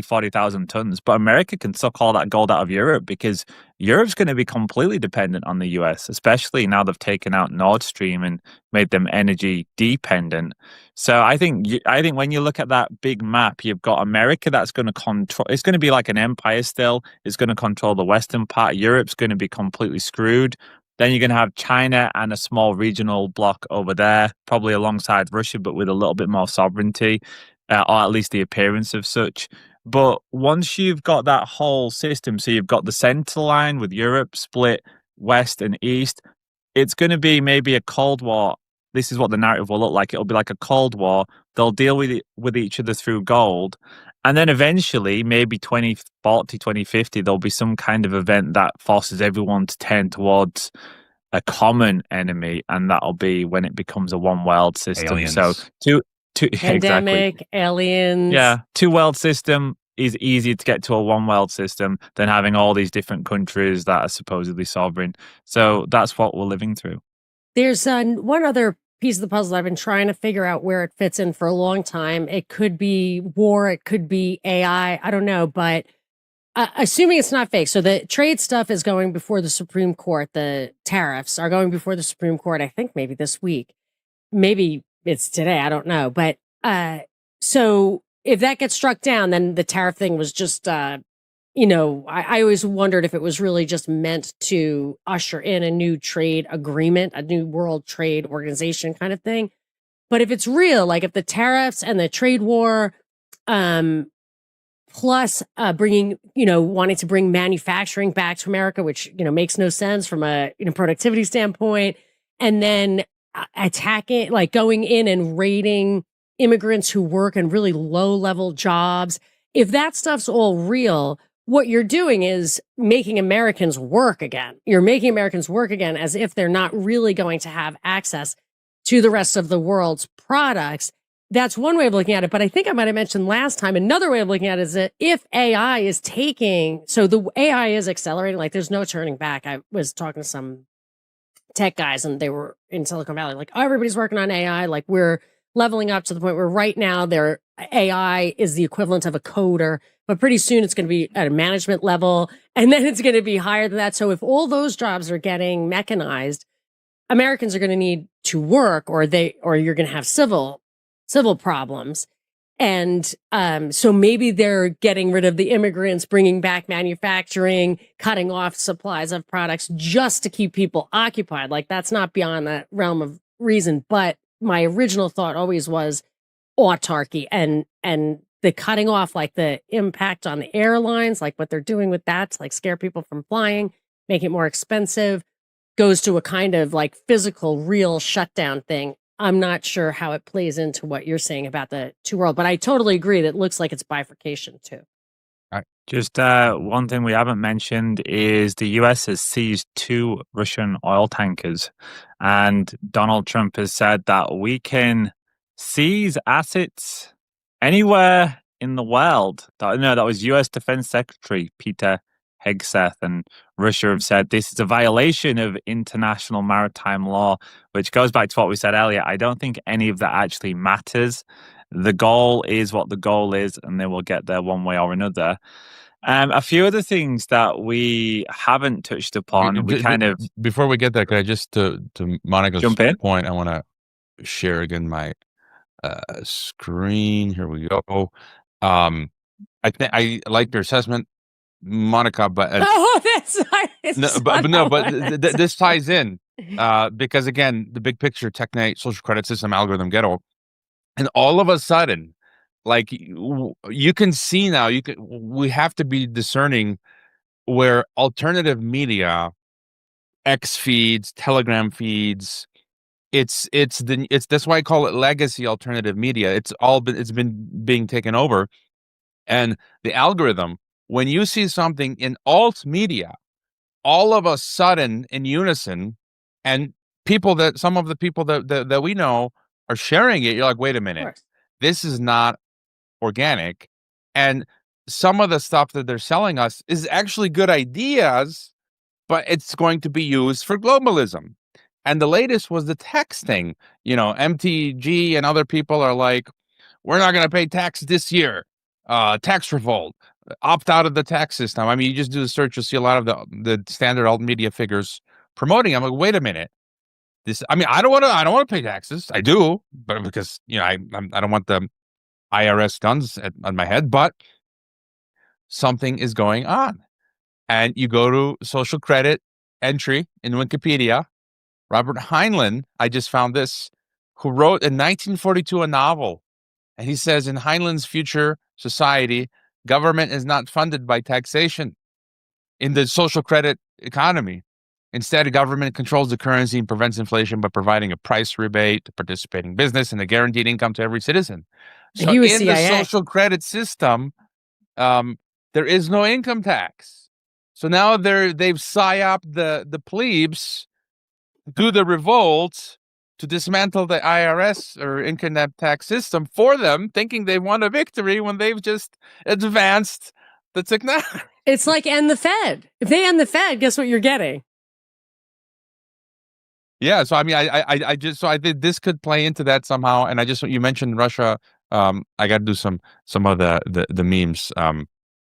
40,000 tons, but America can suck all that gold out of Europe because Europe's going to be completely dependent on the US, especially now they've taken out Nord Stream and made them energy dependent. So I think when you look at that big map, you've got America that's going to control. It's going to be like an empire still. It's going to control the western part. Europe's going to be completely screwed. Then you're going to have China and a small regional bloc over there, probably alongside Russia, but with a little bit more sovereignty, or at least the appearance of such. But once you've got that whole system, so you've got the center line with Europe split west and east, it's going to be maybe a Cold War. This is what the narrative will look like. It'll be like a Cold War. They'll deal with each other through gold. And then eventually, maybe 2040, 2050, there'll be some kind of event that forces everyone to turn towards a common enemy. And that'll be when it becomes a one world system. Aliens. So pandemic, exactly. aliens. Yeah. Two world system is easier to get to a one world system than having all these different countries that are supposedly sovereign. So that's what we're living through. There's one other piece of the puzzle I've been trying to figure out where it fits in for a long time. It could be war, it could be AI, I don't know, but assuming it's not fake. So the trade stuff is going before the Supreme Court. The tariffs are going before the Supreme Court, I think maybe this week. Maybe it's today, I don't know. But so if that gets struck down, then the tariff thing was just I always wondered if it was really just meant to usher in a new trade agreement, a new world trade organization kind of thing. But if it's real, like if the tariffs and the trade war plus bringing, wanting to bring manufacturing back to America, which, makes no sense from a productivity standpoint. And then attacking, like going in and raiding immigrants who work in really low level jobs. If that stuff's all real, what you're doing is making Americans work again. You're making Americans work again as if they're not really going to have access to the rest of the world's products. That's one way of looking at it. But I think I might have mentioned last time, another way of looking at it is that if AI is so the AI is accelerating, like there's no turning back. I was talking to some tech guys and they were in Silicon Valley, like, oh, everybody's working on AI. Like we're leveling up to the point where right now their AI is the equivalent of a coder, but pretty soon it's going to be at a management level and then it's going to be higher than that. So if all those jobs are getting mechanized, Americans are going to need to work or you're going to have civil problems. And so maybe they're getting rid of the immigrants, bringing back manufacturing, cutting off supplies of products just to keep people occupied. Like that's not beyond the realm of reason. But my original thought always was autarky and the cutting off, like the impact on the airlines, like what they're doing with that to like scare people from flying, make it more expensive, goes to a kind of like physical, real shutdown thing. I'm not sure how it plays into what you're saying about the two world, but I totally agree that it looks like it's bifurcation too. Just one thing we haven't mentioned is the US has seized 2 Russian oil tankers. And Donald Trump has said that we can seize assets anywhere in the world. That was US Defense Secretary Peter Hegseth, and Russia have said this is a violation of international maritime law, which goes back to what we said earlier. I don't think any of that actually matters. The goal is what the goal is, and they will get there one way or another. A few other things that we haven't touched upon. Before we get there, could I just to Monica's point, I want to share again my screen. Here we go. I like your assessment, Monica, but this ties in because again, the big picture, Technate, social credit system, algorithm ghetto, and all of a sudden, like you can see now, we have to be discerning where alternative media, X feeds, Telegram feeds, it's that's why I call it legacy alternative media. It's been being taken over, and the algorithm. When you see something in alt media, all of a sudden in unison, and some of the people that we know are sharing it, you're like, wait a minute, this is not organic. And some of the stuff that they're selling us is actually good ideas, but it's going to be used for globalism. And the latest was the tax thing. MTG and other people are like, we're not going to pay tax this year. Tax revolt. Opt out of the tax system. I mean, you just do the search, you'll see a lot of the standard alt media figures promoting. I'm like, wait a minute. I don't want to pay taxes. I do, but because I don't want the IRS guns on my head. But something is going on, and you go to social credit entry in Wikipedia. Robert Heinlein, I just found this, who wrote in 1942 a novel, and he says in Heinlein's future society, government is not funded by taxation in the social credit economy. Instead, government controls the currency and prevents inflation by providing a price rebate to participating business and a guaranteed income to every citizen. So in the social credit system, there is no income tax. So now they've psyoped the plebes, do the revolt to dismantle the IRS or income tax system for them, thinking they won a victory when they've just advanced the technology. It's like end the Fed. If they end the Fed, guess what you're getting? Yeah, so I mean, I think this could play into that somehow. And you mentioned Russia. I got to do some of the memes.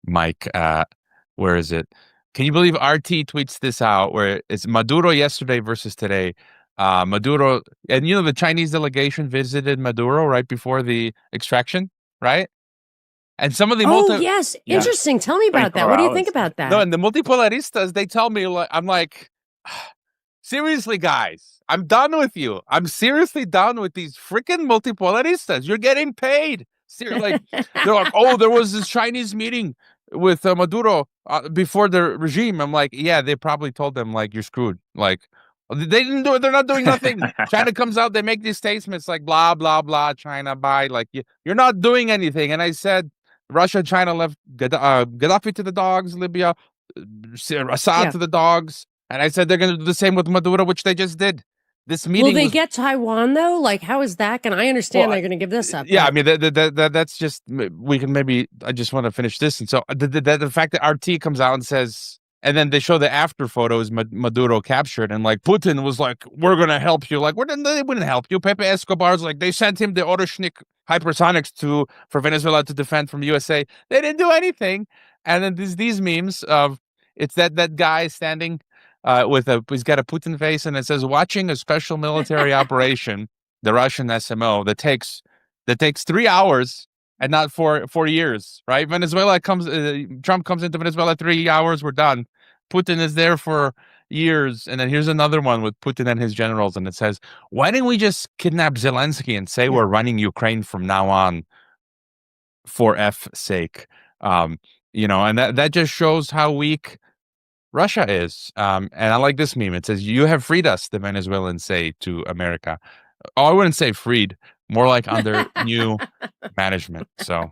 Mike, where is it? Can you believe RT tweets this out? Where it's Maduro yesterday versus today. Maduro, and the Chinese delegation visited Maduro right before the extraction, right? And some of the yes, interesting. Tell me about that. What do you think about that? No, and the multipolaristas, they tell me, I'm like, seriously, guys, I'm done with you. I'm seriously done with these freaking multipolaristas. You're getting paid. Like they're like, oh, there was this Chinese meeting with Maduro before the regime. I'm like, yeah, they probably told them like you're screwed. Like they didn't do it. They're not doing nothing. China comes out, they make these statements like blah blah blah. China bye. Like you're not doing anything. And I said, Russia and China left Gaddafi to the dogs, Libya, Assad to the dogs, and I said they're going to do the same with Maduro, which they just did. This meeting. Will they get Taiwan though? Like, how is that? And I understand they're going to give this up. Yeah, I mean that's just we can maybe. I just want to finish this, and so the fact that RT comes out and says, and then they show the after photos Maduro captured, and like Putin was like, "We're gonna help you." Like, they wouldn't help you. Pepe Escobar's like, they sent him the Oroshnik hypersonics for Venezuela to defend from USA. They didn't do anything, and then these memes of it's that guy standing. He's got a Putin face and it says watching a special military operation, the Russian SMO that takes 3 hours and not 4 years, right? Trump comes into Venezuela, 3 hours, we're done. Putin is there for years. And then here's another one with Putin and his generals. And it says, why didn't we just kidnap Zelensky and say we're running Ukraine from now on for F's sake? And that just shows how weak Russia is. And I like this meme. It says, you have freed us, the Venezuelans say to America. Oh, I wouldn't say freed, more like under new management. So,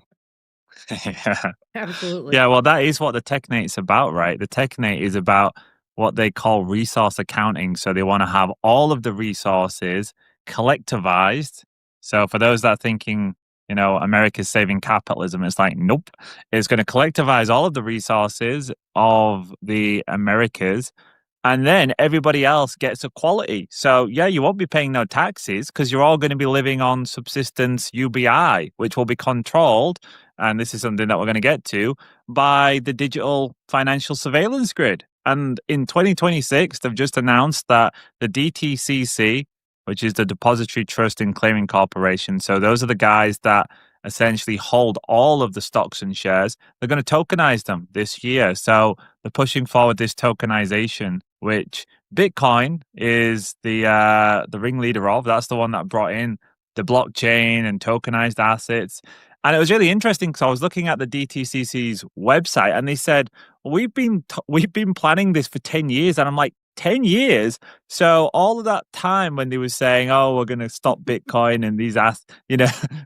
yeah. Absolutely. Yeah, well, that is what the Technate's about, right? The Technate is about what they call resource accounting. So they want to have all of the resources collectivized. So for those that are thinking, America's saving capitalism, it's like, nope. It's going to collectivize all of the resources of the Americas, and then everybody else gets equality. So, yeah, you won't be paying no taxes because you're all going to be living on subsistence UBI, which will be controlled, and this is something that we're going to get to, by the digital financial surveillance grid. And in 2026, they've just announced that the DTCC, which is the Depository Trust and Clearing Corporation. So those are the guys that essentially hold all of the stocks and shares. They're going to tokenize them this year. So they're pushing forward this tokenization, which Bitcoin is the ringleader of. That's the one that brought in the blockchain and tokenized assets. And it was really interesting because I was looking at the DTCC's website and they said, we've been planning this for 10 years. And I'm like, 10 years. So all of that time when they were saying, oh, we're going to stop Bitcoin and these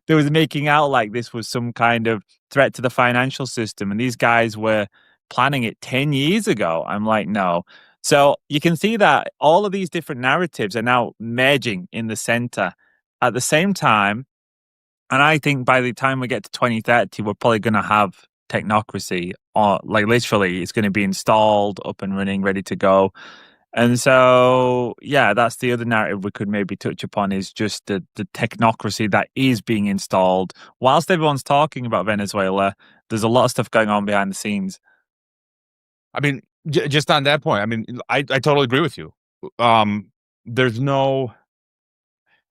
they was making out like this was some kind of threat to the financial system. And these guys were planning it 10 years ago. I'm like, no. So you can see that all of these different narratives are now merging in the center at the same time. And I think by the time we get to 2030, we're probably going to have technocracy, or like literally it's going to be installed, up and running, ready to go. And so, yeah, that's the other narrative we could maybe touch upon, is just the technocracy that is being installed. Whilst everyone's talking about Venezuela, there's a lot of stuff going on behind the scenes. I mean, just on that point, I mean, I totally agree with you. There's no...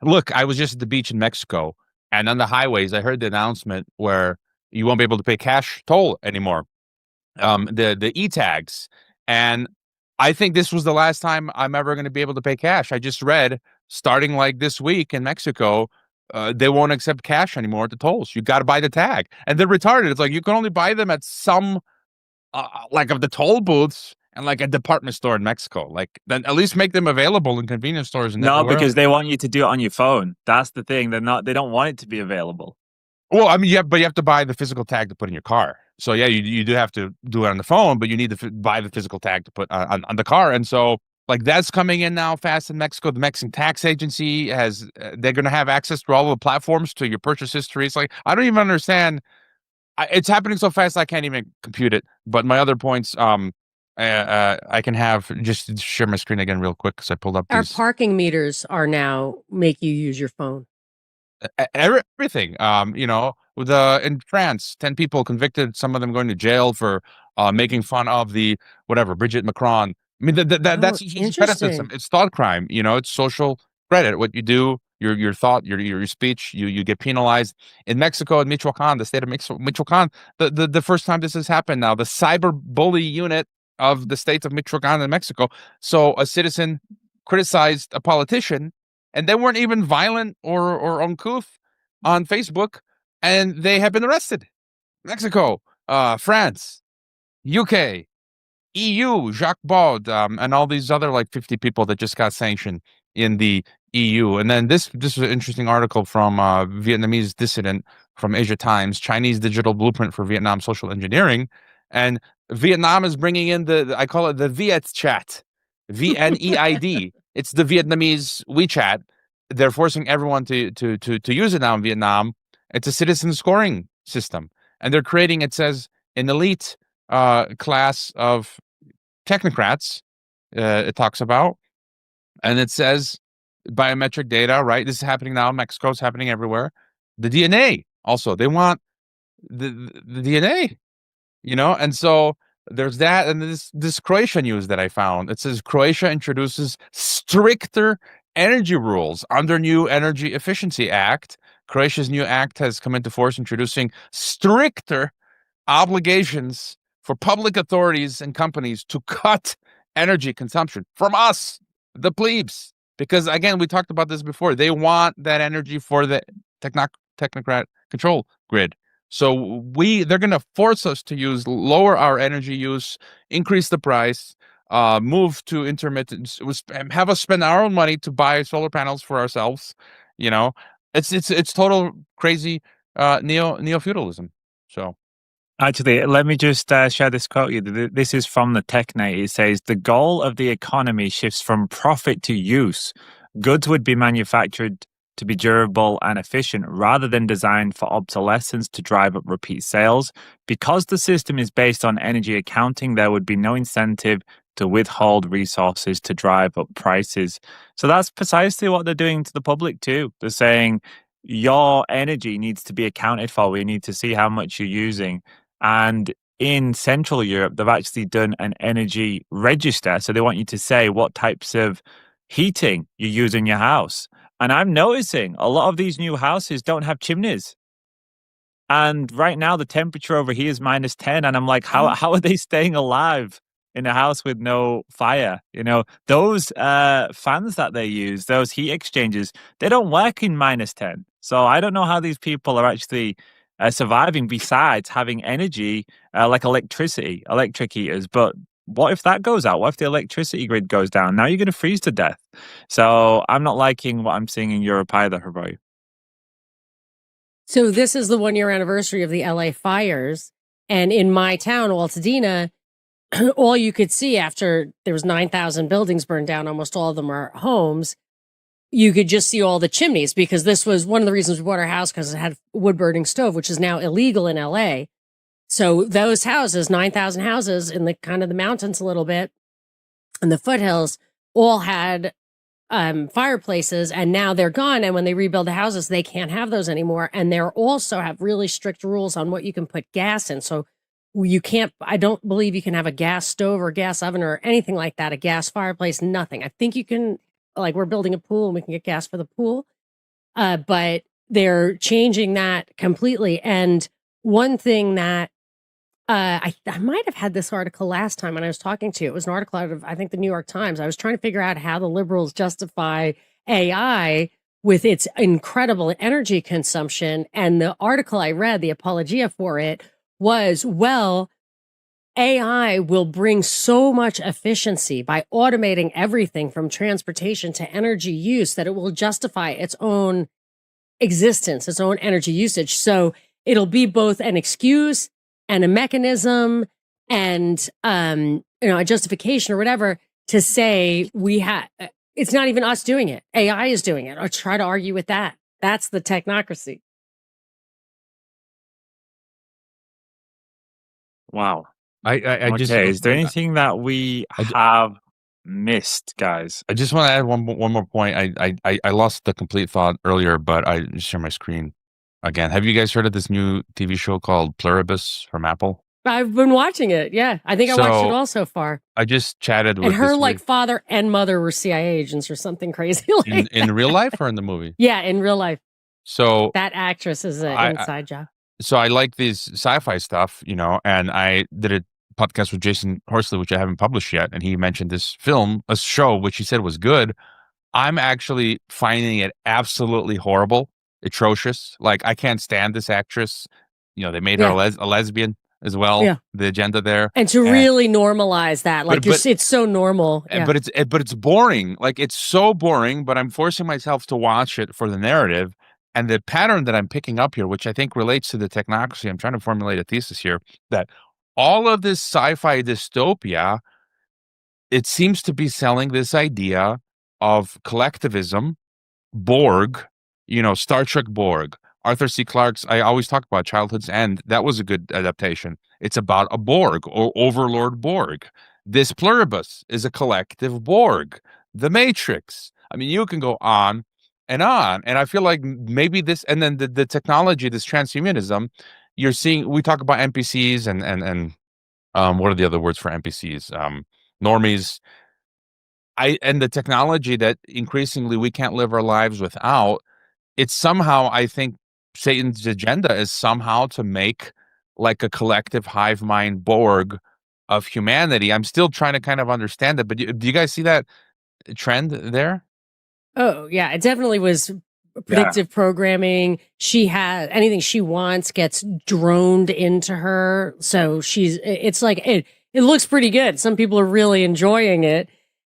Look, I was just at the beach in Mexico, and on the highways, I heard the announcement where you won't be able to pay cash toll anymore. The e-tags. And I think this was the last time I'm ever going to be able to pay cash. I just read, starting like this week in Mexico, they won't accept cash anymore at the tolls. You got to buy the tag. And they're retarded. It's like you can only buy them at some, like of the toll booths and like a department store in Mexico. Like, then at least make them available in convenience stores. And no, because they want you to do it on your phone. That's the thing. They don't want it to be available. Well, I mean, but you have to buy the physical tag to put in your car. So yeah, you do have to do it on the phone, but you need to buy the physical tag to put on the car. And so like that's coming in now fast in Mexico. The Mexican tax agency they're going to have access to all of the platforms, to your purchase history. It's like, I don't even understand. It's happening so fast I can't even compute it. But my other points, I can have just share my screen again real quick because I pulled up our parking meters are now make you use your phone. Everything. In France, 10 people convicted, some of them going to jail for making fun of the Brigitte Macron. I mean, that's criticism. It's thought crime. It's social credit. What you do, your thought, your speech, you get penalized. In Mexico, in Michoacan, the state of Michoacan, the first time this has happened now, the cyber bully unit of the states of Michoacan and Mexico. So a citizen criticized a politician, and they weren't even violent or uncouth on Facebook. and they have been arrested. Mexico, France, UK, EU, Jacques Baud, and all these other like 50 people that just got sanctioned in the EU. And then this was an interesting article from Vietnamese dissident from Asia Times, Chinese digital blueprint for Vietnam social engineering. And Vietnam is bringing in I call it the Viet chat, VNEID. It's the Vietnamese WeChat. They're forcing everyone to use it now in Vietnam. It's a citizen scoring system. And they're creating, it says, an elite class of technocrats, it talks about. And it says biometric data, right? This is happening now in Mexico. It's happening everywhere. The DNA also. They want the DNA, and so there's that. And this Croatia news that I found, it says Croatia introduces stricter energy rules under new Energy Efficiency Act. Croatia's new act has come into force, introducing stricter obligations for public authorities and companies to cut energy consumption from us, the plebes. Because again, we talked about this before. They want that energy for the technocrat control grid. So they're going to force us to lower our energy use, increase the price, move to intermittent, have us spend our own money to buy solar panels for ourselves. It's total crazy neo-feudalism. So. Actually, let me just share this quote with you. This is from the Technate. It says, the goal of the economy shifts from profit to use. Goods would be manufactured to be durable and efficient rather than designed for obsolescence to drive up repeat sales. Because the system is based on energy accounting, there would be no incentive to withhold resources to drive up prices. So that's precisely what they're doing to the public too. They're saying your energy needs to be accounted for. We need to see how much you're using. And in Central Europe, they've actually done an energy register. So they want you to say what types of heating you use in your house. And I'm noticing a lot of these new houses don't have chimneys. And right now, the temperature over here is -10. And I'm like, how are they staying alive in a house with no fire? Those fans that they use, those heat exchangers, they don't work in -10. So I don't know how these people are actually surviving besides having energy like electric heaters. But what if that goes out? What if the electricity grid goes down? Now you're going to freeze to death. So I'm not liking what I'm seeing in Europe either, Hroy. So this is the 1-year anniversary of the LA fires. And in my town, Altadena, all you could see after there was 9,000 buildings burned down, almost all of them are homes, you could just see all the chimneys, because this was one of the reasons we bought our house, because it had a wood burning stove, which is now illegal in LA. So those houses, 9,000 houses in the kind of the mountains a little bit, and the foothills, all had fireplaces, and now they're gone. And when they rebuild the houses, they can't have those anymore. And they're also have really strict rules on what you can put gas in. So you can't, I don't believe you can have a gas stove or gas oven or anything like that, a gas fireplace, nothing. I think you can, like, we're building a pool and we can get gas for the pool. But they're changing that completely. And one thing that I might have had this article last time when I was talking to you. It was an article out of, I think, the New York Times. I was trying to figure out how the liberals justify AI with its incredible energy consumption. And the article I read, the apologia for it, was, well, AI will bring so much efficiency by automating everything from transportation to energy use that it will justify its own existence, its own energy usage. So it'll be both an excuse and a mechanism and, a justification or whatever to say it's not even us doing it. AI is doing it, or try to argue with that. That's the technocracy. Wow. I just, is there anything that we have missed, guys? I just want to add one more point. I lost the complete thought earlier, but I just share my screen again. Have you guys heard of this new TV show called Pluribus from Apple? I've been watching it. Yeah. I think I watched it all so far. I just chatted with her, like, father and mother were CIA agents or something crazy. Like in real life or in the movie? Yeah, in real life. So that actress is an inside job. So I like these sci-fi stuff, and I did a podcast with Jason Horsley, which I haven't published yet. And he mentioned this film, a show, which he said was good. I'm actually finding it absolutely horrible. atrocious. Like, I can't stand this actress. You know, they made her Yeah. a lesbian as well. Yeah. The agenda there, And to really normalize that, like it's so normal. Yeah. but it's boring. Like, it's so boring. But I'm forcing myself to watch it for the narrative. And the pattern that I'm picking up here, which I think relates to the technocracy, I'm trying to formulate a thesis here, that all of this sci-fi dystopia, it seems to be selling this idea of collectivism, Borg, Star Trek Borg. Arthur C. Clarke's, I always talk about Childhood's End. That was a good adaptation. It's about a Borg or Overlord Borg. This pluribus is a collective Borg. The Matrix. I mean, you can go on and on. And I feel like maybe this, and then the technology, this transhumanism, you're seeing, we talk about NPCs and what are the other words for NPCs? Normies. And the technology that increasingly we can't live our lives without, it's somehow, I think Satan's agenda is somehow to make like a collective hive mind Borg of humanity. I'm still trying to kind of understand it, but do you guys see that trend there? Oh, yeah. It definitely was predictive programming. She had anything she wants gets droned into her. So it's like, it looks pretty good. Some people are really enjoying it.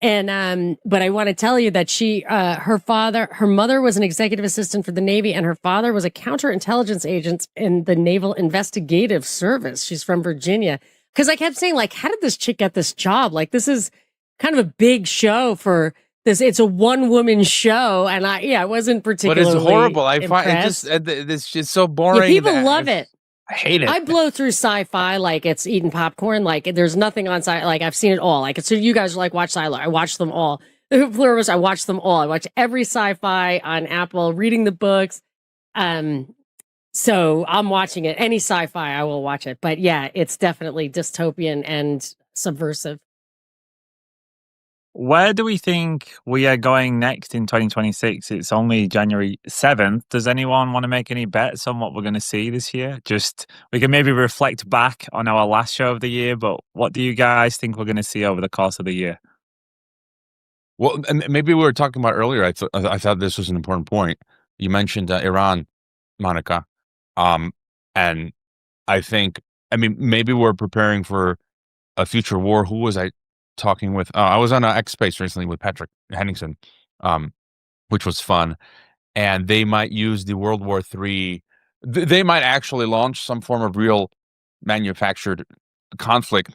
And, but I want to tell you that her mother was an executive assistant for the Navy, and her father was a counterintelligence agent in the Naval Investigative Service. She's from Virginia. Cause I kept saying, like, how did this chick get this job? Like, this is kind of a big show for this. It's a one-woman show. And I wasn't particularly But it's horrible. I impressed. find it's just so boring. Yeah, people love it. I hate it. I blow through sci-fi like it's eating popcorn. Like, there's nothing on sci. Like, I've seen it all. Like, so you guys are like, watch sci-fi. I watch them all. The Pluribus, I watch them all. I watch every sci-fi on Apple, reading the books. So I'm watching it. Any sci-fi, I will watch it. But yeah, it's definitely dystopian and subversive. Where do we think we are going next in 2026? It's only January 7th. Does anyone want to make any bets on what we're going to see this year? Just, we can maybe reflect back on our last show of the year, but what do you guys think we're going to see over the course of the year? Well, and maybe we were talking about earlier. I thought this was an important point. You mentioned Iran, Monica. And I think, maybe we're preparing for a future war. Who was I talking with? I was on X Space recently with Patrick Henningsen, which was fun. And they might use the World War III. They might actually launch some form of real manufactured conflict.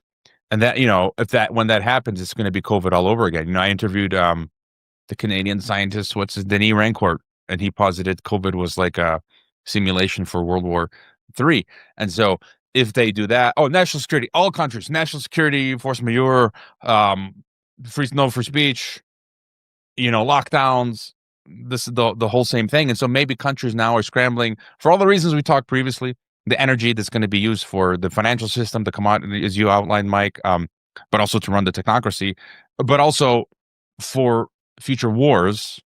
And that, when that happens, it's going to be COVID all over again. I interviewed the Canadian scientist, Denis Rancourt, and he posited COVID was like a simulation for World War III. And so if they do that, national security, all countries, national security, force majeure, no free speech, lockdowns, this is the whole same thing. And so maybe countries now are scrambling for all the reasons we talked previously, the energy that's going to be used for the financial system to come out, as you outlined, Mike, but also to run the technocracy, but also for future wars,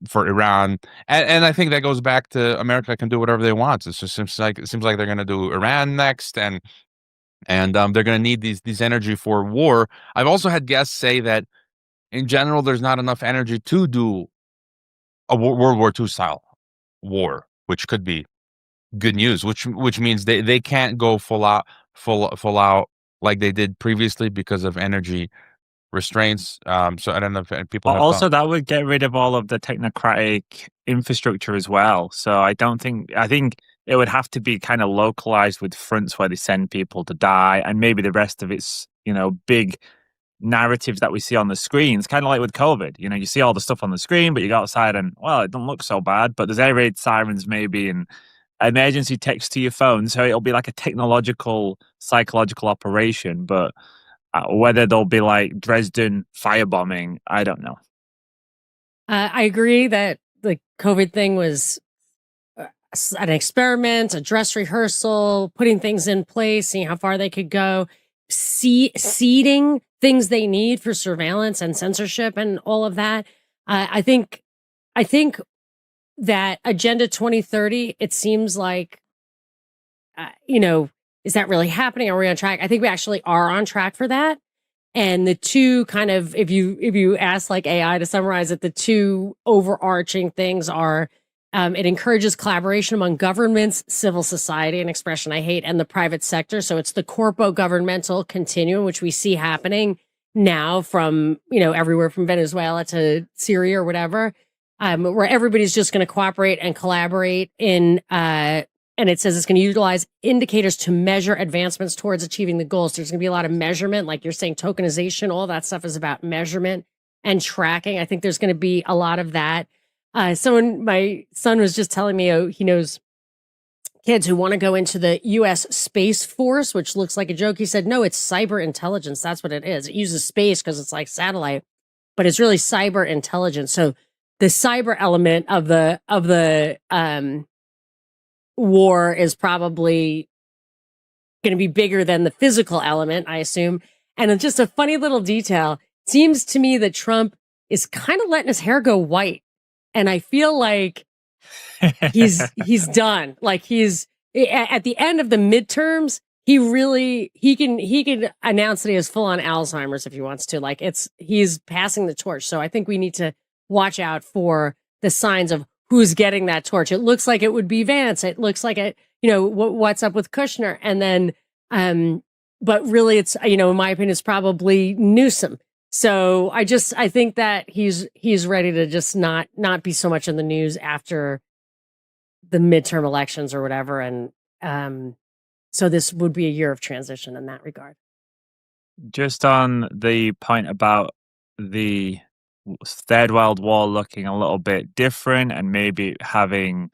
for Iran. And I think that goes back to America can do whatever they want. It seems like they're going to do Iran next, and they're going to need these energy for war. I've also had guests say that in general, there's not enough energy to do a World War II style war, which could be good news, which means they can't go full out like they did previously because of energy restraints. So I don't know if people have also that would get rid of all of the technocratic infrastructure as well. So I think it would have to be kind of localized with fronts where they send people to die, and maybe the rest of it's big narratives that we see on the screens, kind of like with COVID. You see all the stuff on the screen, but you go outside and, well, it don't look so bad, but there's air raid sirens maybe and emergency text to your phone. So it'll be like a technological, psychological operation, but whether there'll be like Dresden firebombing, I don't know. I agree that the COVID thing was an experiment, a dress rehearsal, putting things in place, seeing how far they could go, seeding things they need for surveillance and censorship and all of that. I think that Agenda 2030, it seems like, is that really happening? Are we on track? I think we actually are on track for that. And the two kind of, if you ask like AI to summarize it, the two overarching things are it encourages collaboration among governments, civil society, an expression I hate, and the private sector. So it's the corpo-governmental continuum, which we see happening now from, everywhere from Venezuela to Syria or whatever, where everybody's just going to cooperate and collaborate and it says it's going to utilize indicators to measure advancements towards achieving the goals. There's going to be a lot of measurement, like you're saying, tokenization, all that stuff is about measurement and tracking. I think there's going to be a lot of that. My son was just telling me, he knows kids who want to go into the U.S. Space Force, which looks like a joke. He said, no, it's cyber intelligence. That's what it is. It uses space because it's like satellite, but it's really cyber intelligence. So the cyber element of the war is probably going to be bigger than the physical element, I assume. And it's just a funny little detail. Seems to me that Trump is kind of letting his hair go white. And I feel like he's done. Like he's at the end of the midterms, he can announce that he has full on Alzheimer's if he wants to. Like he's passing the torch. So I think we need to watch out for the signs of who's getting that torch. It looks like it would be Vance. It looks like what's up with Kushner. And then, but really it's, in my opinion, it's probably Newsom. So I think that he's ready to just not be so much in the news after the midterm elections or whatever. And, so this would be a year of transition in that regard. Just on the point about the Third World War looking a little bit different and maybe having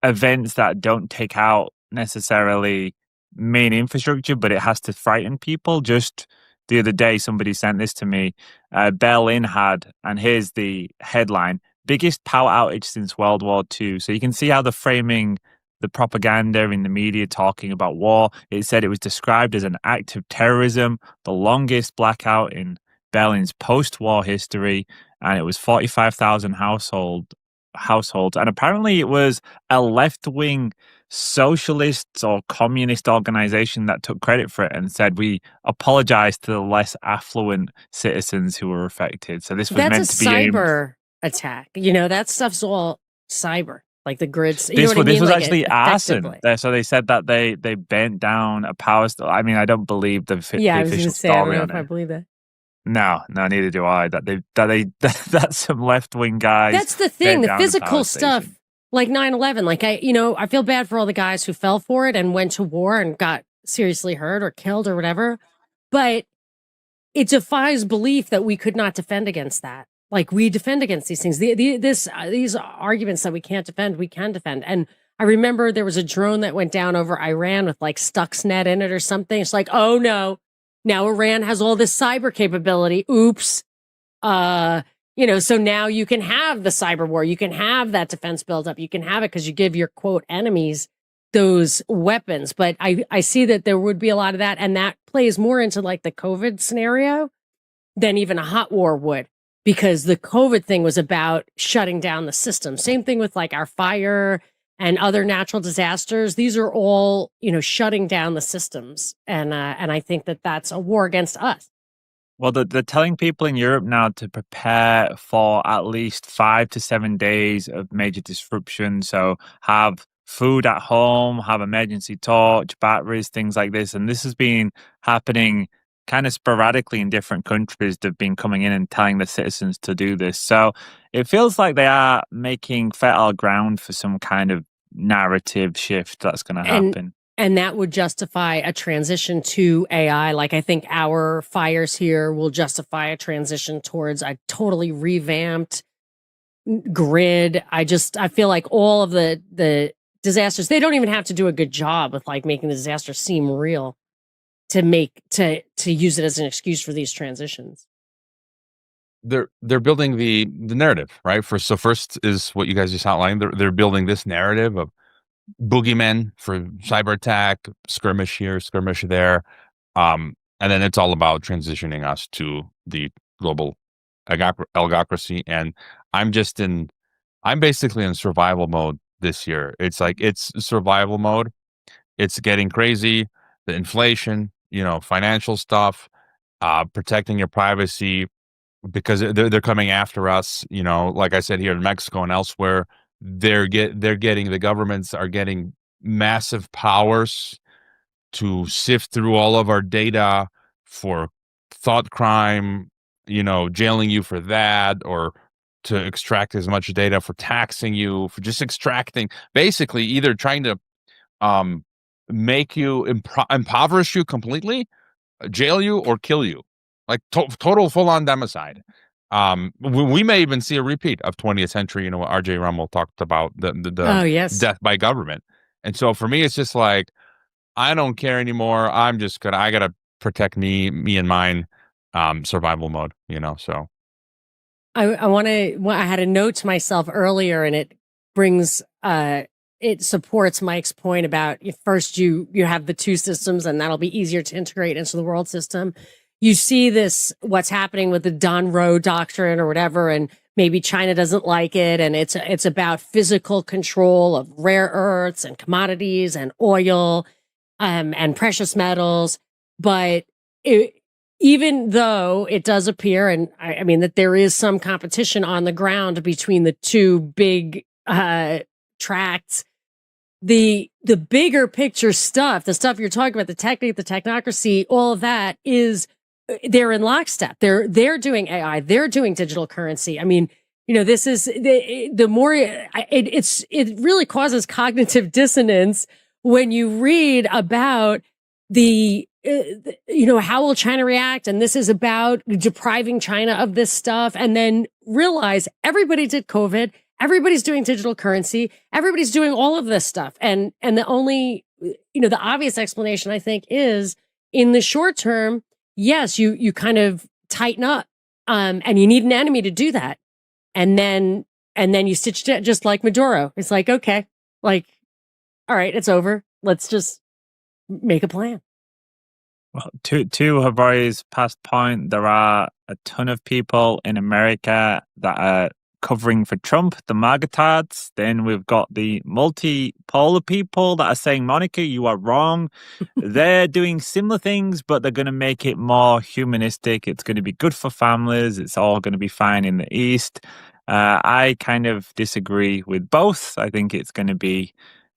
events that don't take out necessarily main infrastructure, but it has to frighten people. Just the other day, somebody sent this to me. Berlin had, and here's the headline, biggest power outage since World War II. So you can see how they're framing the propaganda in the media talking about war. It said it was described as an act of terrorism, the longest blackout in Berlin's post-war history, and it was 45,000 households. And apparently it was a left-wing socialist or communist organization that took credit for it and said, we apologize to the less affluent citizens who were affected. So this was meant to be a cyber attack. That stuff's all cyber. Like the grids. This was actually arson. So they said that they bent down a power. I mean, I don't believe the official story. I don't know if I believe that. No, neither do I. That some left wing guys. That's the thing. The physical stuff, like 9/11. Like I feel bad for all the guys who fell for it and went to war and got seriously hurt or killed or whatever. But it defies belief that we could not defend against that. Like we defend against these things. These arguments that we can't defend, we can defend. And I remember there was a drone that went down over Iran with like Stuxnet in it or something. It's like, oh no, now Iran has all this cyber capability. Oops. So now you can have the cyber war. You can have that defense buildup. You can have it because you give your quote enemies those weapons. But I see that there would be a lot of that. And that plays more into like the COVID scenario than even a hot war would. Because the COVID thing was about shutting down the system. Same thing with like our fire and other natural disasters. These are all, shutting down the systems. And I think that that's a war against us. Well, they're telling people in Europe now to prepare for at least 5 to 7 days of major disruption. So have food at home, have emergency torch, batteries, things like this. And this has been happening kind of sporadically in different countries. They've been coming in and telling the citizens to do this. So it feels like they are making fertile ground for some kind of narrative shift that's going to happen. And that would justify a transition to AI. Like I think our fires here will justify a transition towards a totally revamped grid. I feel like all of the disasters, they don't even have to do a good job with like making the disaster seem real. To use it as an excuse for these transitions. They're building the narrative, right? First is what you guys just outlined. They're building this narrative of boogeymen for cyber attack, skirmish here, skirmish there, and then it's all about transitioning us to the global algocracy. And I'm basically in survival mode this year. It's survival mode. It's getting crazy. The inflation, financial stuff. protecting your privacy, because they're coming after us. Like I said, here in Mexico and elsewhere, the governments are getting massive powers to sift through all of our data for thought crime, jailing you for that, or to extract as much data for taxing you, for just extracting, basically either trying to make you impoverish you completely, jail you, or kill you, like total full-on democide. We may even see a repeat of 20th century, what RJ Rummel talked about, the Oh, yes. death by government. And so for me, it's just like, I don't care anymore. I gotta protect me and mine, survival mode, so. I had a note to myself earlier, and it brings, it supports Mike's point about first you have the two systems, and that'll be easier to integrate into the world system. You see what's happening with the Don Roe doctrine or whatever, and maybe China doesn't like it. And it's about physical control of rare earths and commodities and oil, and precious metals. But even though it does appear, and I mean, that there is some competition on the ground between the two big tracts, the bigger picture stuff, the stuff you're talking about, the Technate, the technocracy, all of that they're in lockstep. They're doing AI, they're doing digital currency. I mean, this is the more it really causes cognitive dissonance when you read about how will China react? And this is about depriving China of this stuff. And then realize everybody did COVID. Everybody's doing digital currency. Everybody's doing all of this stuff. And the only, the obvious explanation, I think, is in the short term, yes, you kind of tighten up, and you need an enemy to do that. And then you stitch it just like Maduro. It's like, okay, like, all right, it's over. Let's just make a plan. Well, to Havari's past point, there are a ton of people in America that are covering for Trump, the MAGA-tards. Then we've got the multipolar people that are saying, Monica, you are wrong. They're doing similar things, but they're going to make it more humanistic. It's going to be good for families. It's all going to be fine in the East. I kind of disagree with both. I think it's going to be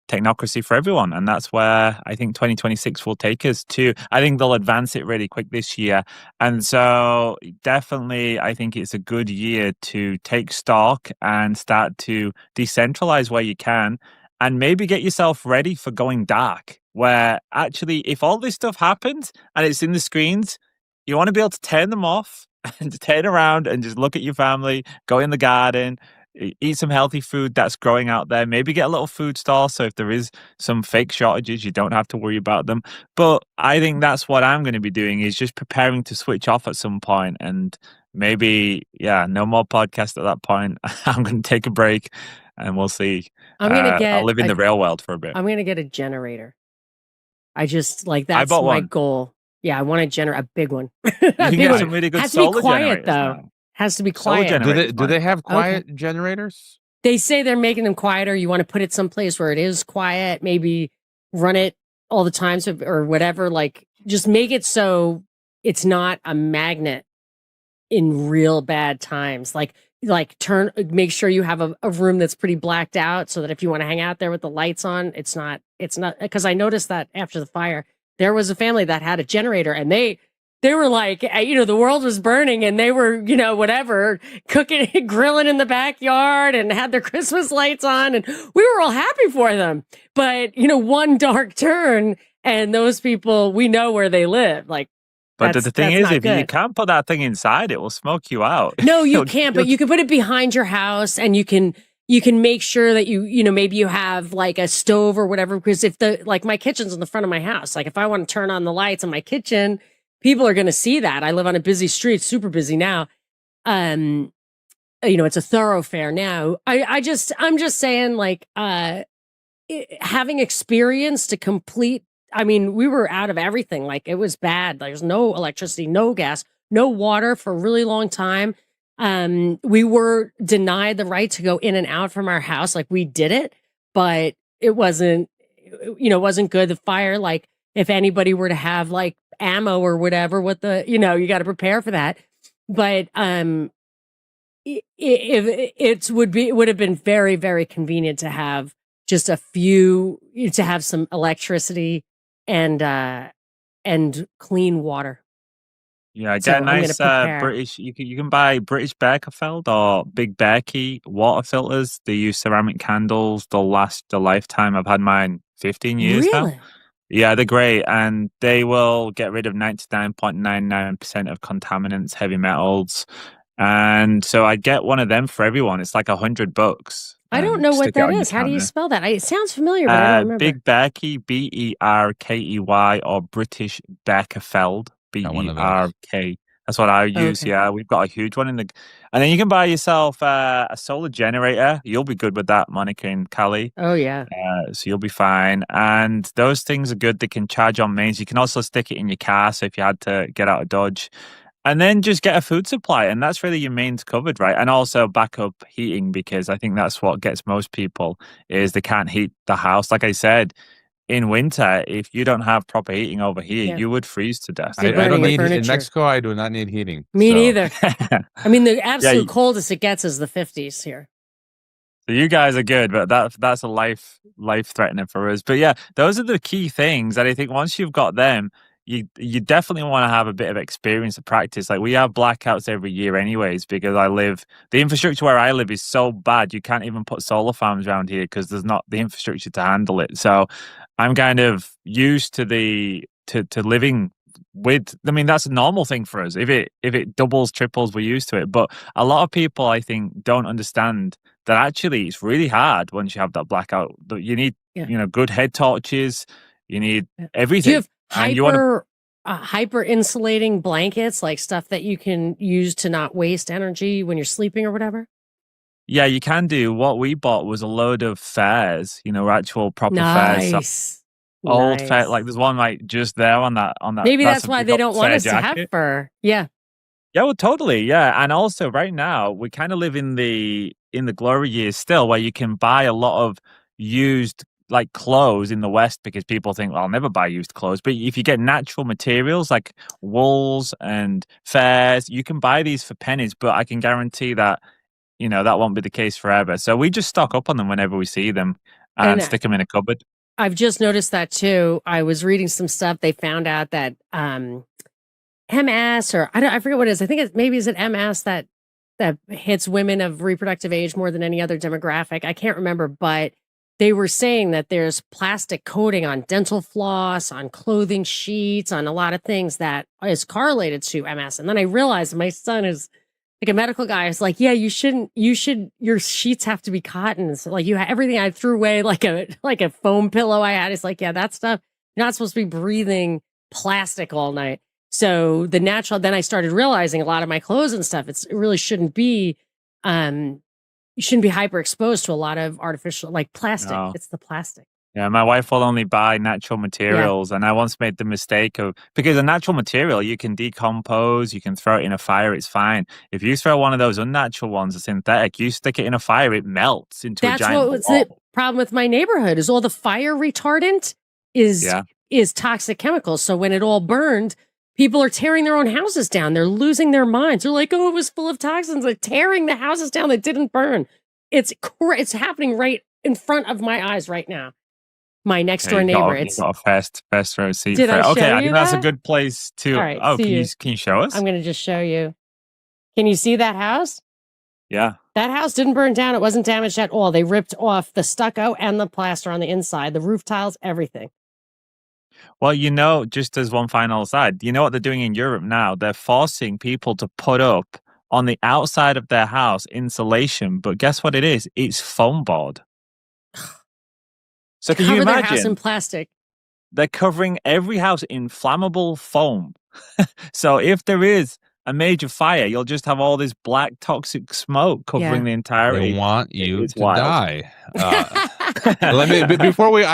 technocracy for everyone, and that's where I think 2026 will take us to. I think they'll advance it really quick this year, and so definitely I think it's a good year to take stock and start to decentralize where you can, and maybe get yourself ready for going dark, where actually if all this stuff happens and it's in the screens, you want to be able to turn them off and to turn around and just look at your family, go in the garden, eat some healthy food that's growing out there. Maybe get a little food store, so if there is some fake shortages, you don't have to worry about them. But I think that's what I'm going to be doing, is just preparing to switch off at some point. And maybe, no more podcast at that point. I'm going to take a break and we'll see. I'll live in the real world for a bit. I'm going to get a generator. That's my goal. Yeah, I want a big one. You can get some really good has to be quiet, solar though. now. Has to be quiet. Do they have quiet generators? They say they're making them quieter. You want to put it someplace where it is quiet, maybe run it all the time, or whatever. Like, just make it so it's not a magnet in real bad times. Like make sure you have a room that's pretty blacked out, so that if you want to hang out there with the lights on, it's not, because I noticed that after the fire, there was a family that had a generator, and they were like, the world was burning, and they were, whatever, cooking, grilling in the backyard, and had their Christmas lights on, and we were all happy for them. But, one dark turn, and those people, we know where they live. Like, but the thing is, if you can't put that thing inside, it will smoke you out. No, you can't, but you can put it behind your house, and you can make sure that maybe you have like a stove or whatever, because if my kitchen's in the front of my house, like if I want to turn on the lights in my kitchen, people are going to see that. I live on a busy street, super busy now. It's a thoroughfare now. I'm just saying, like, having experience to complete. I mean, we were out of everything. Like, it was bad. There's no electricity, no gas, no water for a really long time. We were denied the right to go in and out from our house. Like, we did it, but it wasn't good. The fire, like, if anybody were to have like ammo or whatever, you got to prepare for that. But it would have been very, very convenient to have just to have some electricity and clean water. Yeah, So get a I'm going to nice prepare. British. You can buy British Berkefeld or Big Berkey water filters. They use ceramic candles. They'll last a lifetime. I've had mine 15 years now. Really? Yeah, they're great, and they will get rid of 99.99% of contaminants, heavy metals. And so I get one of them for everyone. It's like $100. I don't And know what stick it that on your is. How do you counter. spell that? It sounds familiar, but I don't remember. Big Berkey, Berkey, or British Berkefeld, Got one of those. Berk. That's what I use. Okay. Yeah, we've got a huge one and then you can buy yourself a solar generator. You'll be good with that, Monica and Callie. Oh yeah. So you'll be fine. And those things are good. They can charge on mains. You can also stick it in your car. So if you had to get out of Dodge, and then just get a food supply, and that's really your mains covered, right? And also backup heating, because I think that's what gets most people is they can't heat the house. Like I said, in winter, if you don't have proper heating over here, Yeah. you would freeze to death. They're I don't burning your need in furniture. Mexico. I do not need heating. Me so. neither. I mean, the absolute Yeah, coldest it gets is the 50s here. So you guys are good, but that's a life threatening for us. But yeah, those are the key things that I think once you've got them, you definitely want to have a bit of experience of practice. Like we have blackouts every year anyways, because the infrastructure where I live is so bad you can't even put solar farms around here because there's not the infrastructure to handle it. So I'm kind of used to to living with, I mean, that's a normal thing for us. If it doubles, triples, we're used to it. But a lot of people, I think, don't understand that actually it's really hard once you have that blackout. You need, good head torches. You need everything. Do you have And hyper insulating blankets, like stuff that you can use to not waste energy when you're sleeping or whatever? Yeah, you can do. What we bought was a load of fairs, actual proper fairs. Nice. Old fair, like there's one like just there on that. Maybe that's why they don't want us to have fur. Yeah. Yeah, well, totally. Yeah, and also right now we kind of live in the glory years still, where you can buy a lot of used like clothes in the West because people think, well, I'll never buy used clothes. But if you get natural materials like wools and fairs, you can buy these for pennies. But I can guarantee that that won't be the case forever. So we just stock up on them whenever we see them and stick them in a cupboard. I've just noticed that too. I was reading some stuff. They found out that MS, or I forget what it is. I think is it MS that hits women of reproductive age more than any other demographic. I can't remember, but they were saying that there's plastic coating on dental floss, on clothing sheets, on a lot of things that is correlated to MS. And then I realized my son is like a medical guy. Is like, yeah, your sheets have to be cotton. So like everything I threw away, like a foam pillow I had. It's like, yeah, that stuff, you're not supposed to be breathing plastic all night. So then I started realizing a lot of my clothes and stuff, it really shouldn't be, you shouldn't be hyper exposed to a lot of artificial, like plastic. No. It's the plastic. Yeah, my wife will only buy natural materials. Yeah. And I once made the mistake because a natural material, you can decompose, you can throw it in a fire, it's fine. If you throw one of those unnatural ones, a synthetic, you stick it in a fire, it melts into a giant ball. That's the problem with my neighborhood is all the fire retardant is toxic chemicals. So when it all burned, people are tearing their own houses down. They're losing their minds. They're like, oh, it was full of toxins. Like tearing the houses down that didn't burn. It's happening right in front of my eyes right now. My next door neighbor. You've got a fast row seat. Did I show okay, you I think that's a good place to. All right, can you show us? I'm going to just show you. Can you see that house? Yeah. That house didn't burn down. It wasn't damaged at all. They ripped off the stucco and the plaster on the inside, the roof tiles, everything. Well, just as one final aside, you know what they're doing in Europe now? They're forcing people to put up on the outside of their house insulation, but guess what it is? It's foam board. So can you imagine? Their house in plastic. They're covering every house in flammable foam. So if there is a major fire, you'll just have all this black toxic smoke covering the entirety. They want you to die. I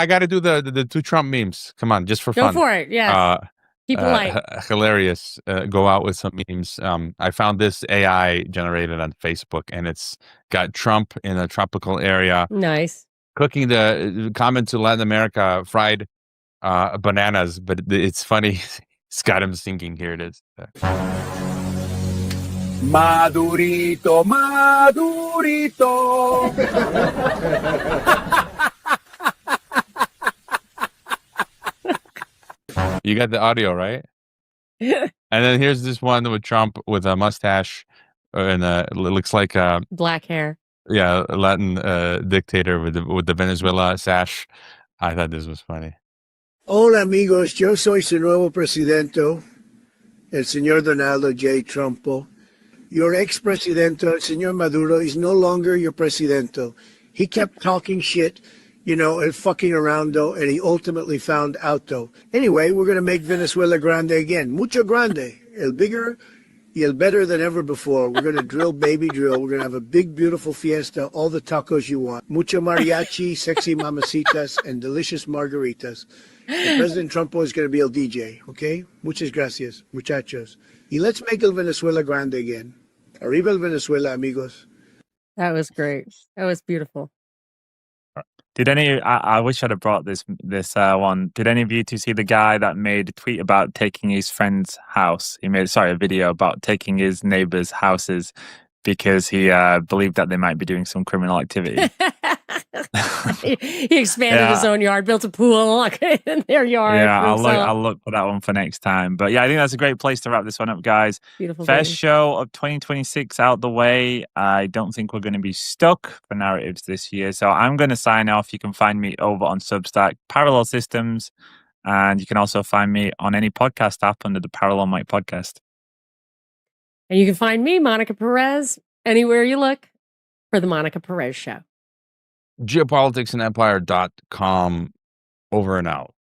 got to do the two Trump memes. Come on, just for fun. Go for it. Yeah. Keep it light. Hilarious. Go out with some memes. I found this AI generated on Facebook, and it's got Trump in a tropical area. Nice. Cooking the comment to Latin America fried bananas, but it's funny. It's got him singing. Here it is. Madurito, Madurito. You got the audio, right? And then here's this one with Trump with a mustache and it looks like black hair. Yeah, a Latin dictator with the Venezuela sash. I thought this was funny. Hola amigos, yo soy su nuevo presidente, el señor Donaldo J. Trumpo. Your ex-presidente, el señor Maduro, is no longer your presidente. He kept talking shit, you know, and fucking around, though, and he ultimately found out, though. Anyway, we're going to make Venezuela grande again. Mucho grande. El bigger y el better than ever before. We're going to drill, baby drill. We're going to have a big, beautiful fiesta, all the tacos you want. Mucho mariachi, sexy mamacitas, and delicious margaritas. And President Trumpo is going to be el DJ, okay? Muchas gracias, muchachos. Y let's make el Venezuela grande again. Arriba el Venezuela, amigos. That was great. That was beautiful. Did any? I wish I'd have brought this one. Did any of you two see the guy that made a tweet about taking his friend's house? He made a video about taking his neighbors' houses because he believed that they might be doing some criminal activity. He expanded his own yard, built a pool in their yard. Yeah, I'll look for that one for next time. But yeah, I think that's a great place to wrap this one up, guys. Beautiful. First show of 2026 out the way. I don't think we're going to be stuck for narratives this year. So I'm going to sign off. You can find me over on Substack, Parallel Systems. And you can also find me on any podcast app under the Parallel Mic Podcast. And you can find me, Monica Perez, anywhere you look for The Monica Perez Show. Geopoliticsandempire.com. Over and out.